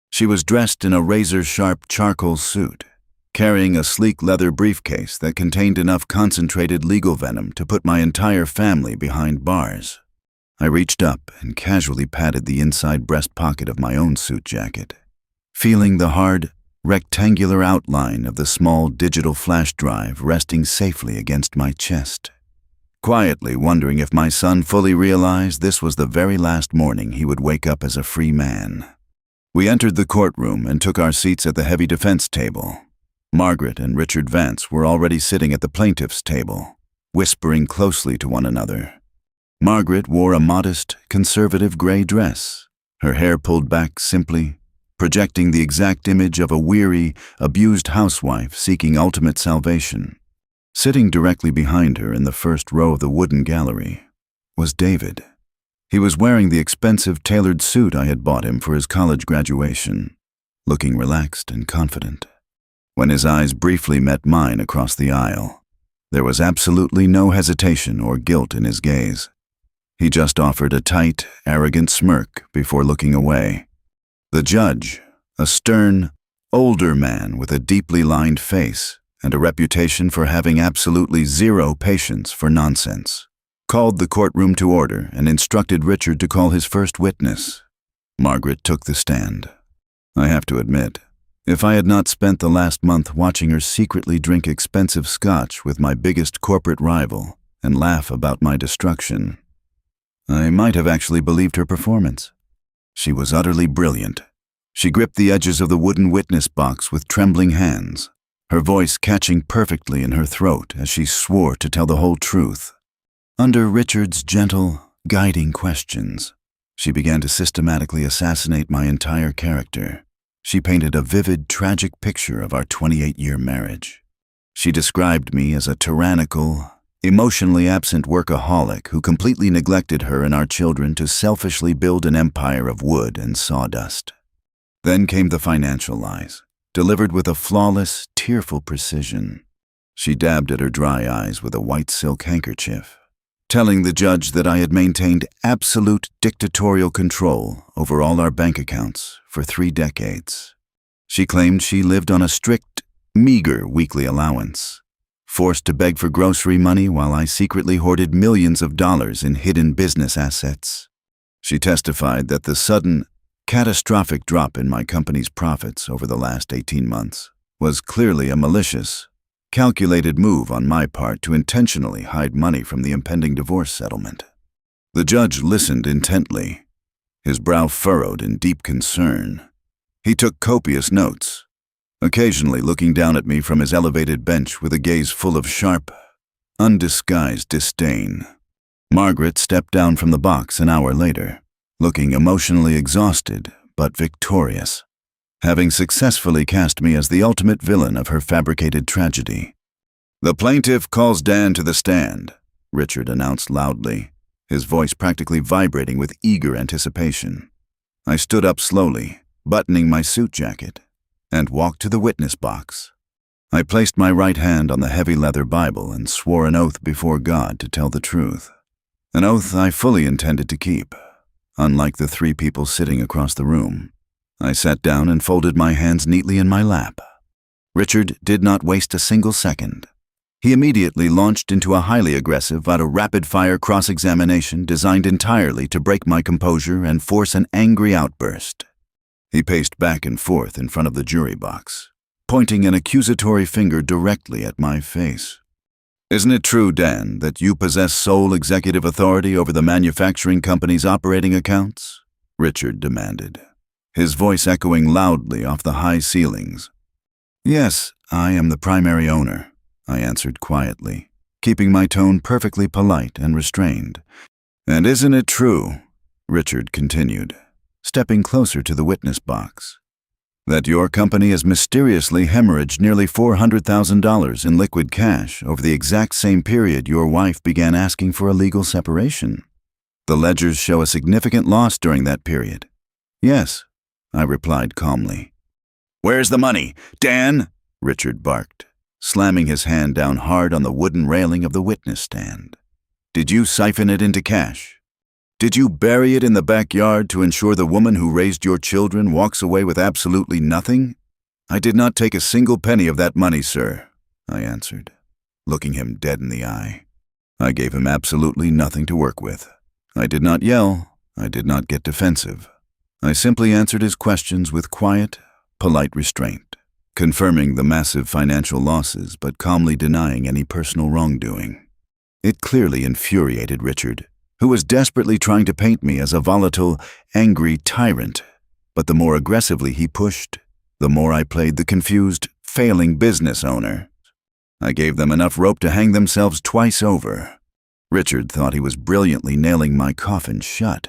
She was dressed in a razor-sharp charcoal suit, carrying a sleek leather briefcase that contained enough concentrated legal venom to put my entire family behind bars. I reached up and casually patted the inside breast pocket of my own suit jacket, feeling the hard, rectangular outline of the small digital flash drive resting safely against my chest, quietly wondering if my son fully realized this was the very last morning he would wake up as a free man. We entered the courtroom and took our seats at the heavy defense table. Margaret and Richard Vance were already sitting at the plaintiff's table, whispering closely to one another. Margaret wore a modest, conservative gray dress, her hair pulled back simply, projecting the exact image of a weary, abused housewife seeking ultimate salvation. Sitting directly behind her in the first row of the wooden gallery was David. He was wearing the expensive tailored suit I had bought him for his college graduation, looking relaxed and confident. When his eyes briefly met mine across the aisle, there was absolutely no hesitation or guilt in his gaze. He just offered a tight, arrogant smirk before looking away. The judge, a stern, older man with a deeply lined face and a reputation for having absolutely zero patience for nonsense, called the courtroom to order and instructed Richard to call his first witness. Margaret took the stand. I have to admit, if I had not spent the last month watching her secretly drink expensive scotch with my biggest corporate rival and laugh about my destruction, I might have actually believed her performance. She was utterly brilliant. She gripped the edges of the wooden witness box with trembling hands, her voice catching perfectly in her throat as she swore to tell the whole truth. Under Richard's gentle, guiding questions, she began to systematically assassinate my entire character. She painted a vivid, tragic picture of our 28-year marriage. She described me as a tyrannical, emotionally absent workaholic who completely neglected her and our children to selfishly build an empire of wood and sawdust. Then came the financial lies, delivered with a flawless, tearful precision. She dabbed at her dry eyes with a white silk handkerchief, telling the judge that I had maintained absolute dictatorial control over all our bank accounts for 3 decades. She claimed she lived on a strict, meager weekly allowance, forced to beg for grocery money while I secretly hoarded millions of dollars in hidden business assets. She testified that the sudden, catastrophic drop in my company's profits over the last 18 months was clearly a malicious, calculated move on my part to intentionally hide money from the impending divorce settlement. The judge listened intently, his brow furrowed in deep concern. He took copious notes, occasionally looking down at me from his elevated bench with a gaze full of sharp, undisguised disdain. Margaret stepped down from the box an hour later, looking emotionally exhausted but victorious, having successfully cast me as the ultimate villain of her fabricated tragedy. "The plaintiff calls Dan to the stand," Richard announced loudly, his voice practically vibrating with eager anticipation. I stood up slowly, buttoning my suit jacket, and walked to the witness box. I placed my right hand on the heavy leather Bible and swore an oath before God to tell the truth. An oath I fully intended to keep, unlike the three people sitting across the room. I sat down and folded my hands neatly in my lap. Richard did not waste a single second. He immediately launched into a highly aggressive but rapid-fire cross-examination designed entirely to break my composure and force an angry outburst. He paced back and forth in front of the jury box, pointing an accusatory finger directly at my face. "Isn't it true, Dan, that you possess sole executive authority over the manufacturing company's operating accounts?" Richard demanded, his voice echoing loudly off the high ceilings. "Yes, I am the primary owner," I answered quietly, keeping my tone perfectly polite and restrained. "And isn't it true," Richard continued, stepping closer to the witness box, "that your company has mysteriously hemorrhaged nearly $400,000 in liquid cash over the exact same period your wife began asking for a legal separation? The ledgers show a significant loss during that period." "Yes," I replied calmly. "Where's the money, Dan?" Richard barked, slamming his hand down hard on the wooden railing of the witness stand. "Did you siphon it into cash? Did you bury it in the backyard to ensure the woman who raised your children walks away with absolutely nothing?" "I did not take a single penny of that money, sir," I answered, looking him dead in the eye. I gave him absolutely nothing to work with. I did not yell. I did not get defensive. I simply answered his questions with quiet, polite restraint, confirming the massive financial losses but calmly denying any personal wrongdoing. It clearly infuriated Richard, who was desperately trying to paint me as a volatile, angry tyrant. But the more aggressively he pushed, the more I played the confused, failing business owner. I gave them enough rope to hang themselves twice over. Richard thought he was brilliantly nailing my coffin shut,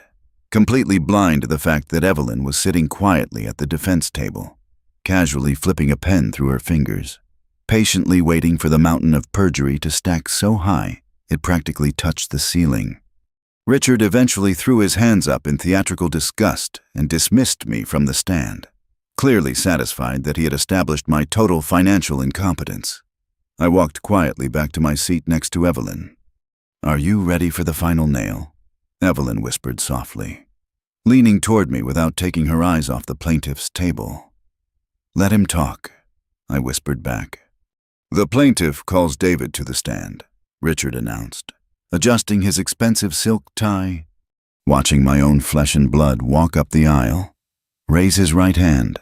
completely blind to the fact that Evelyn was sitting quietly at the defense table, casually flipping a pen through her fingers, patiently waiting for the mountain of perjury to stack so high it practically touched the ceiling. Richard eventually threw his hands up in theatrical disgust and dismissed me from the stand, clearly satisfied that he had established my total financial incompetence. I walked quietly back to my seat next to Evelyn. "Are you ready for the final nail?" Evelyn whispered softly, leaning toward me without taking her eyes off the plaintiff's table. "Let him talk," I whispered back. "The plaintiff calls David to the stand," Richard announced, adjusting his expensive silk tie, watching my own flesh and blood walk up the aisle, raise his right hand,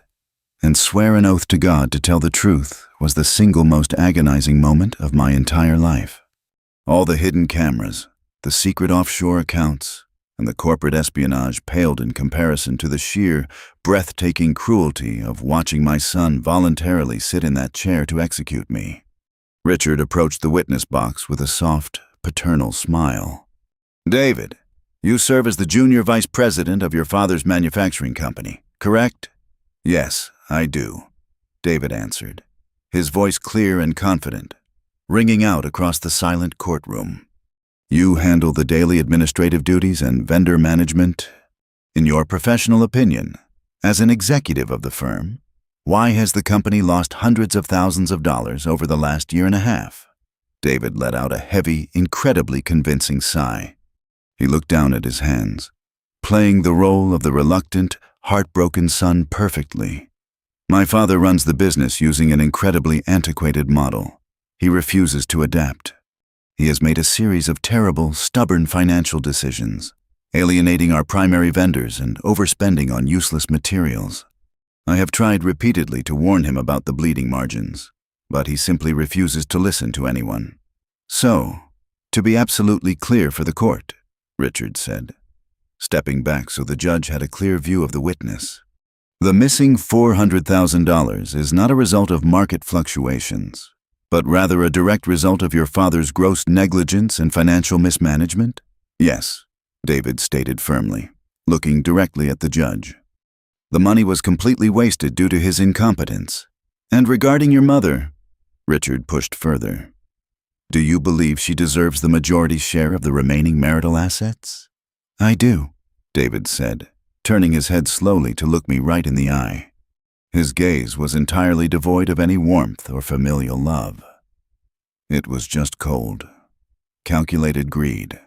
and swear an oath to God to tell the truth was the single most agonizing moment of my entire life. All the hidden cameras, the secret offshore accounts, and the corporate espionage paled in comparison to the sheer, breathtaking cruelty of watching my son voluntarily sit in that chair to execute me. Richard approached the witness box with a soft, paternal smile. "David, you serve as the junior vice president of your father's manufacturing company, correct?" "Yes, I do," David answered, his voice clear and confident, ringing out across the silent courtroom. "You handle the daily administrative duties and vendor management. In your professional opinion, as an executive of the firm, why has the company lost hundreds of thousands of dollars over the last year and a half?" David let out a heavy, incredibly convincing sigh. He looked down at his hands, playing the role of the reluctant, heartbroken son perfectly. "My father runs the business using an incredibly antiquated model. He refuses to adapt. He has made a series of terrible, stubborn financial decisions, alienating our primary vendors and overspending on useless materials. I have tried repeatedly to warn him about the bleeding margins, but he simply refuses to listen to anyone. So, to be absolutely clear for the court," Richard said, stepping back so the judge had a clear view of the witness, The missing $400,000 is not a result of market fluctuations, but rather a direct result of your father's gross negligence and financial mismanagement? Yes, David stated firmly, looking directly at the judge. The money was completely wasted due to his incompetence. And regarding your mother, Richard pushed further. Do you believe she deserves the majority share of the remaining marital assets? I do, David said, turning his head slowly to look me right in the eye. His gaze was entirely devoid of any warmth or familial love. It was just cold, calculated greed.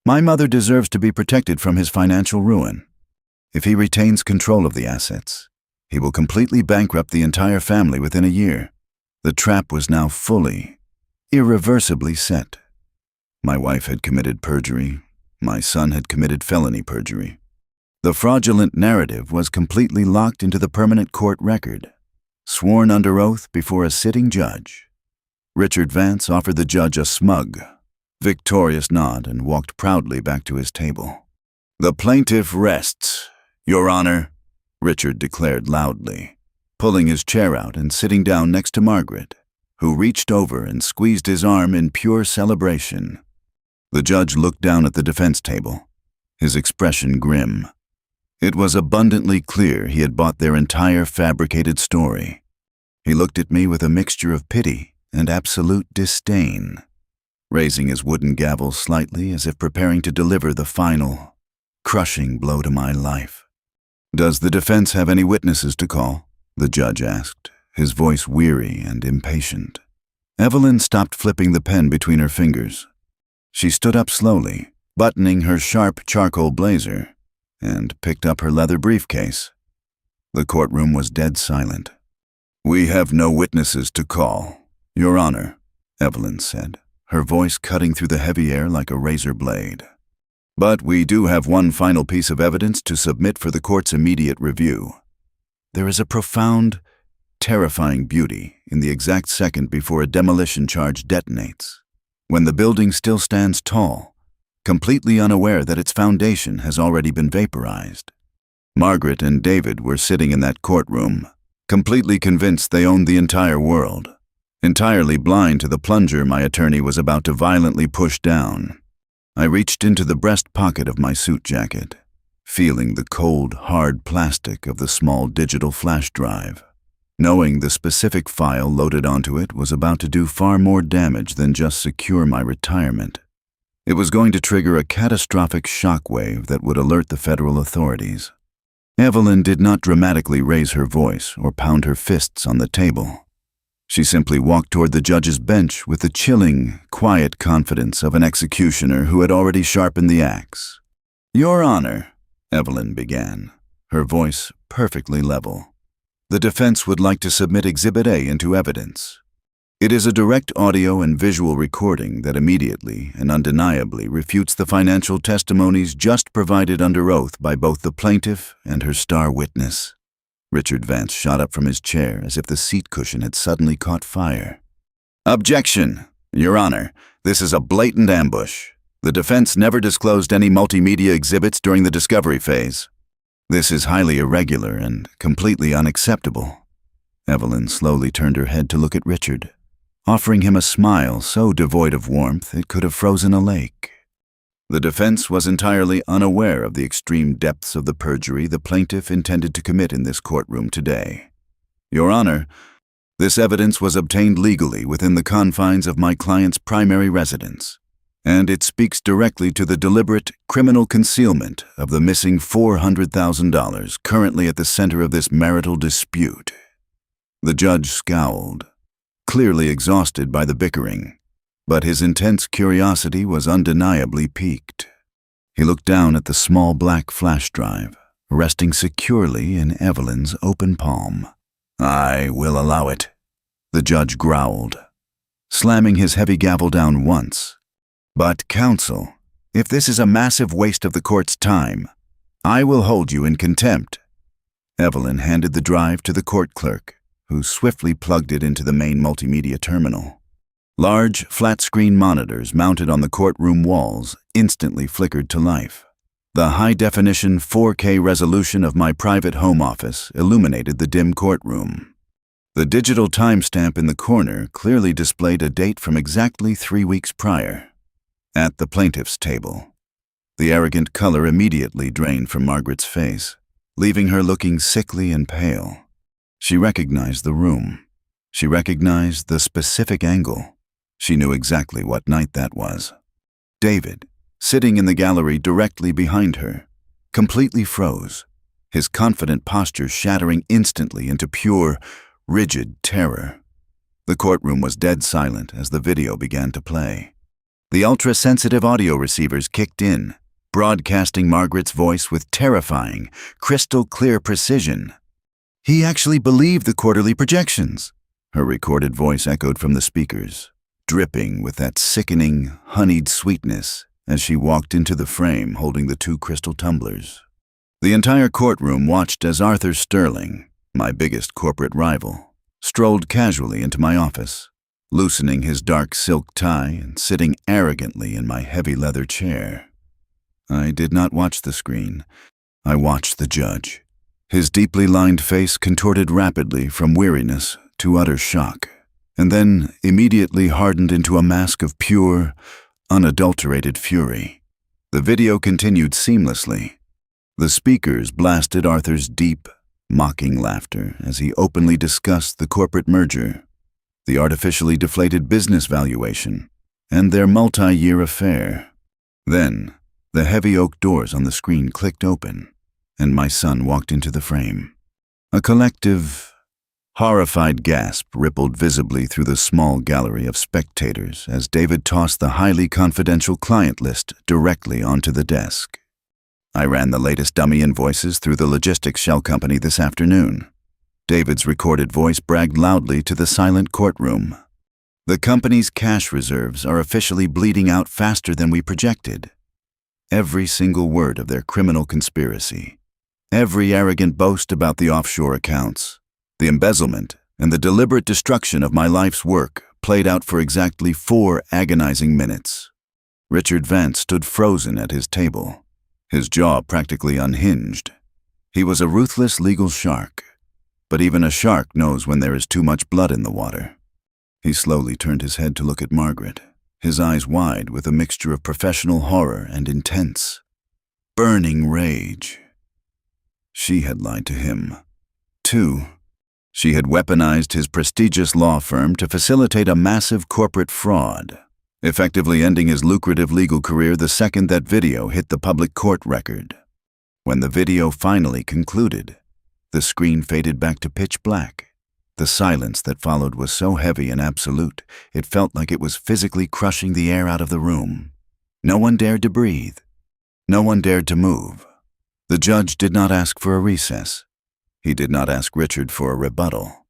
My mother deserves to be protected from his financial ruin. If he retains control of the assets, he will completely bankrupt the entire family within a year. The trap was now fully, irreversibly set. My wife had committed perjury. My son had committed felony perjury. The fraudulent narrative was completely locked into the permanent court record, sworn under oath before a sitting judge. Richard Vance offered the judge a smug, victorious nod and walked proudly back to his table. The plaintiff rests, Your Honor, Richard declared loudly, pulling his chair out and sitting down next to Margaret, who reached over and squeezed his arm in pure celebration. The judge looked down at the defense table, his expression grim. It was abundantly clear he had bought their entire fabricated story. He looked at me with a mixture of pity and absolute disdain, raising his wooden gavel slightly as if preparing to deliver the final, crushing blow to my life. Does the defense have any witnesses to call? The judge asked, his voice weary and impatient. Evelyn stopped flipping the pen between her fingers. She stood up slowly, buttoning her sharp charcoal blazer, and picked up her leather briefcase. The courtroom was dead silent. We have no witnesses to call, Your Honor, Evelyn said, her voice cutting through the heavy air like a razor blade. But we do have one final piece of evidence to submit for the court's immediate review. There is a profound, terrifying beauty in the exact second before a demolition charge detonates, when the building still stands tall, completely unaware that its foundation has already been vaporized. Margaret and David were sitting in that courtroom, completely convinced they owned the entire world, entirely blind to the plunger my attorney was about to violently push down. I reached into the breast pocket of my suit jacket, feeling the cold, hard plastic of the small digital flash drive, knowing the specific file loaded onto it was about to do far more damage than just secure my retirement. It was going to trigger a catastrophic shockwave that would alert the federal authorities. Evelyn did not dramatically raise her voice or pound her fists on the table. She simply walked toward the judge's bench with the chilling, quiet confidence of an executioner who had already sharpened the axe. Your Honor, Evelyn began, her voice perfectly level. The defense would like to submit Exhibit A into evidence. It is a direct audio and visual recording that immediately and undeniably refutes the financial testimonies just provided under oath by both the plaintiff and her star witness. Richard Vance shot up from his chair as if the seat cushion had suddenly caught fire. Objection! Your Honor, this is a blatant ambush. The defense never disclosed any multimedia exhibits during the discovery phase. This is highly irregular and completely unacceptable. Evelyn slowly turned her head to look at Richard, offering him a smile so devoid of warmth it could have frozen a lake. The defense was entirely unaware of the extreme depths of the perjury the plaintiff intended to commit in this courtroom today. Your Honor, this evidence was obtained legally within the confines of my client's primary residence, and it speaks directly to the deliberate criminal concealment of the missing $400,000 currently at the center of this marital dispute. The judge scowled, clearly exhausted by the bickering, but his intense curiosity was undeniably piqued. He looked down at the small black flash drive, resting securely in Evelyn's open palm. I will allow it, the judge growled, slamming his heavy gavel down once. But, counsel, if this is a massive waste of the court's time, I will hold you in contempt. Evelyn handed the drive to the court clerk, who swiftly plugged it into the main multimedia terminal. Large, flat-screen monitors mounted on the courtroom walls instantly flickered to life. The high-definition 4K resolution of my private home office illuminated the dim courtroom. The digital timestamp in the corner clearly displayed a date from exactly 3 weeks prior. At the plaintiff's table. The arrogant color immediately drained from Margaret's face, leaving her looking sickly and pale. She recognized the room. She recognized the specific angle. She knew exactly what night that was. David, sitting in the gallery directly behind her, completely froze, his confident posture shattering instantly into pure, rigid terror. The courtroom was dead silent as the video began to play. The ultra-sensitive audio receivers kicked in, broadcasting Margaret's voice with terrifying, crystal-clear precision. "He actually believed the quarterly projections," her recorded voice echoed from the speakers, dripping with that sickening, honeyed sweetness as she walked into the frame holding the 2 crystal tumblers. The entire courtroom watched as Arthur Sterling, my biggest corporate rival, strolled casually into my office, loosening his dark silk tie and sitting arrogantly in my heavy leather chair. I did not watch the screen. I watched the judge. His deeply lined face contorted rapidly from weariness to utter shock, and then immediately hardened into a mask of pure, unadulterated fury. The video continued seamlessly. The speakers blasted Arthur's deep, mocking laughter as he openly discussed the corporate merger, the artificially deflated business valuation, and their multi-year affair. Then, the heavy oak doors on the screen clicked open, and my son walked into the frame. A collective, horrified gasp rippled visibly through the small gallery of spectators as David tossed the highly confidential client list directly onto the desk. I ran the latest dummy invoices through the logistics shell company this afternoon. David's recorded voice bragged loudly to the silent courtroom. "The company's cash reserves are officially bleeding out faster than we projected." Every single word of their criminal conspiracy, every arrogant boast about the offshore accounts, the embezzlement, and the deliberate destruction of my life's work played out for exactly 4 agonizing minutes. Richard Vance stood frozen at his table, his jaw practically unhinged. He was a ruthless legal shark, but even a shark knows when there is too much blood in the water. He slowly turned his head to look at Margaret, his eyes wide with a mixture of professional horror and intense, burning rage. She had lied to him, too. She had weaponized his prestigious law firm to facilitate a massive corporate fraud, effectively ending his lucrative legal career the second that video hit the public court record. When the video finally concluded, the screen faded back to pitch black. The silence that followed was so heavy and absolute, it felt like it was physically crushing the air out of the room. No one dared to breathe. No one dared to move. The judge did not ask for a recess. He did not ask Richard for a rebuttal.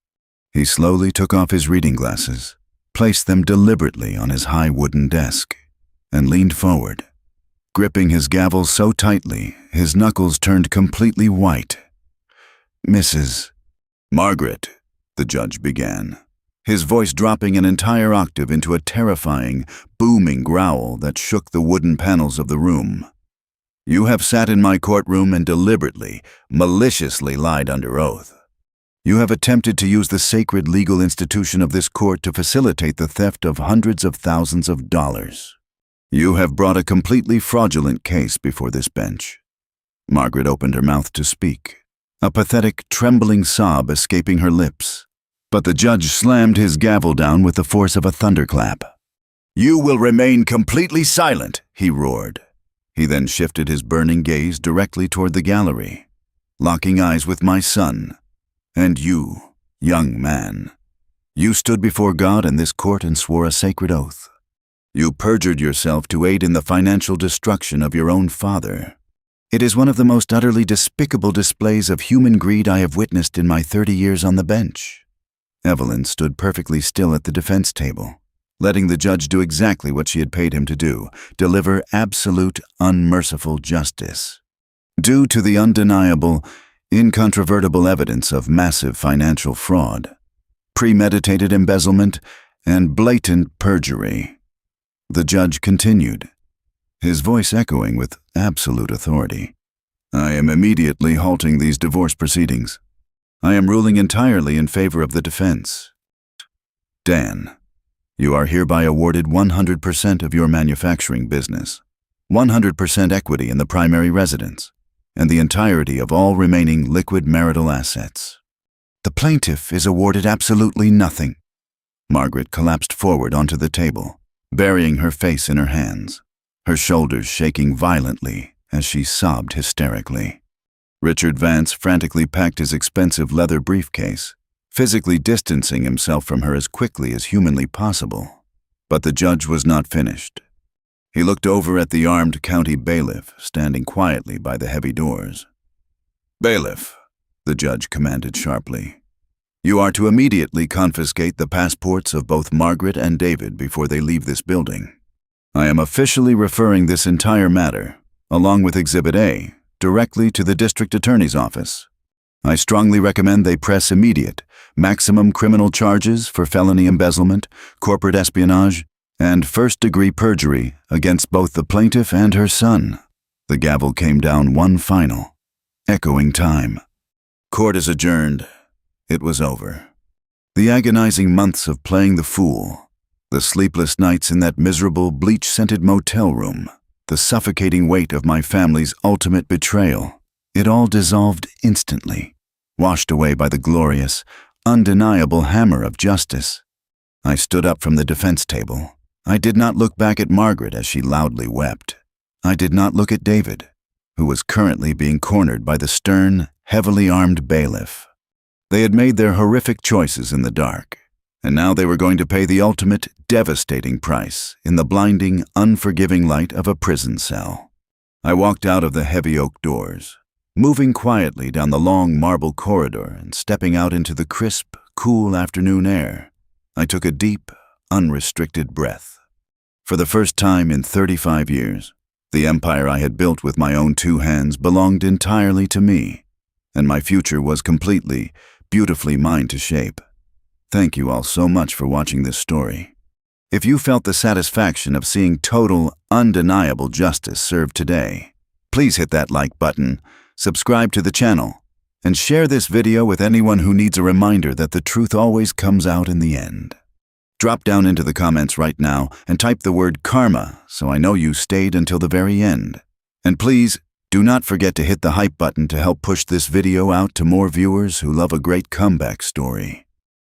He slowly took off his reading glasses, placed them deliberately on his high wooden desk, and leaned forward, gripping his gavel so tightly his knuckles turned completely white. "Mrs. Margaret," the judge began, his voice dropping an entire octave into a terrifying, booming growl that shook the wooden panels of the room. "You have sat in my courtroom and deliberately, maliciously lied under oath. You have attempted to use the sacred legal institution of this court to facilitate the theft of hundreds of thousands of dollars. You have brought a completely fraudulent case before this bench." Margaret opened her mouth to speak, a pathetic, trembling sob escaping her lips. But the judge slammed his gavel down with the force of a thunderclap. "You will remain completely silent," he roared. He then shifted his burning gaze directly toward the gallery, locking eyes with my son. "And you, young man, you stood before God and this court and swore a sacred oath. You perjured yourself to aid in the financial destruction of your own father. It is one of the most utterly despicable displays of human greed I have witnessed in my 30 years on the bench." Evelyn stood perfectly still at the defense table, letting the judge do exactly what she had paid him to do, deliver absolute, unmerciful justice. Due to the undeniable, incontrovertible evidence of massive financial fraud, premeditated embezzlement, and blatant perjury, the judge continued. his voice echoing with absolute authority. "I am immediately halting these divorce proceedings. I am ruling entirely in favor of the defense. Dan, you are hereby awarded 100% of your manufacturing business, 100% equity in the primary residence, and the entirety of all remaining liquid marital assets." "The plaintiff is awarded absolutely nothing." Margaret collapsed forward onto the table, burying her face in her hands, her shoulders shaking violently as she sobbed hysterically. Richard Vance frantically packed his expensive leather briefcase, physically distancing himself from her as quickly as humanly possible. But the judge was not finished. He looked over at the armed county bailiff standing quietly by the heavy doors. "Bailiff," the judge commanded sharply, "you are to immediately confiscate the passports of both Margaret and David before they leave this building. I am officially referring this entire matter, along with Exhibit A, directly to the district attorney's office. I strongly recommend they press immediate, maximum criminal charges for felony embezzlement, corporate espionage, and first-degree perjury against both the plaintiff and her son." The gavel came down one final, echoing time. Court is adjourned. It was over. The agonizing months of playing the fool, the sleepless nights in that miserable, bleach-scented motel room, the suffocating weight of my family's ultimate betrayal, it all dissolved instantly, washed away by the glorious, undeniable hammer of justice. I stood up from the defense table. I did not look back at Margaret as she loudly wept. I did not look at David, who was currently being cornered by the stern, heavily armed bailiff. They had made their horrific choices in the dark, and now they were going to pay the ultimate, devastating price in the blinding, unforgiving light of a prison cell. I walked out of the heavy oak doors, moving quietly down the long marble corridor and stepping out into the crisp, cool afternoon air. I took a deep, unrestricted breath. For the first time in 35 years, the empire I had built with my own two hands belonged entirely to me, and my future was completely, beautifully mine to shape. Thank you all so much for watching this story. If you felt the satisfaction of seeing total, undeniable justice served today, please hit that like button, subscribe to the channel, and share this video with anyone who needs a reminder that the truth always comes out in the end. Drop down into the comments right now and type the word karma so I know you stayed until the very end. And please, do not forget to hit the hype button to help push this video out to more viewers who love a great comeback story.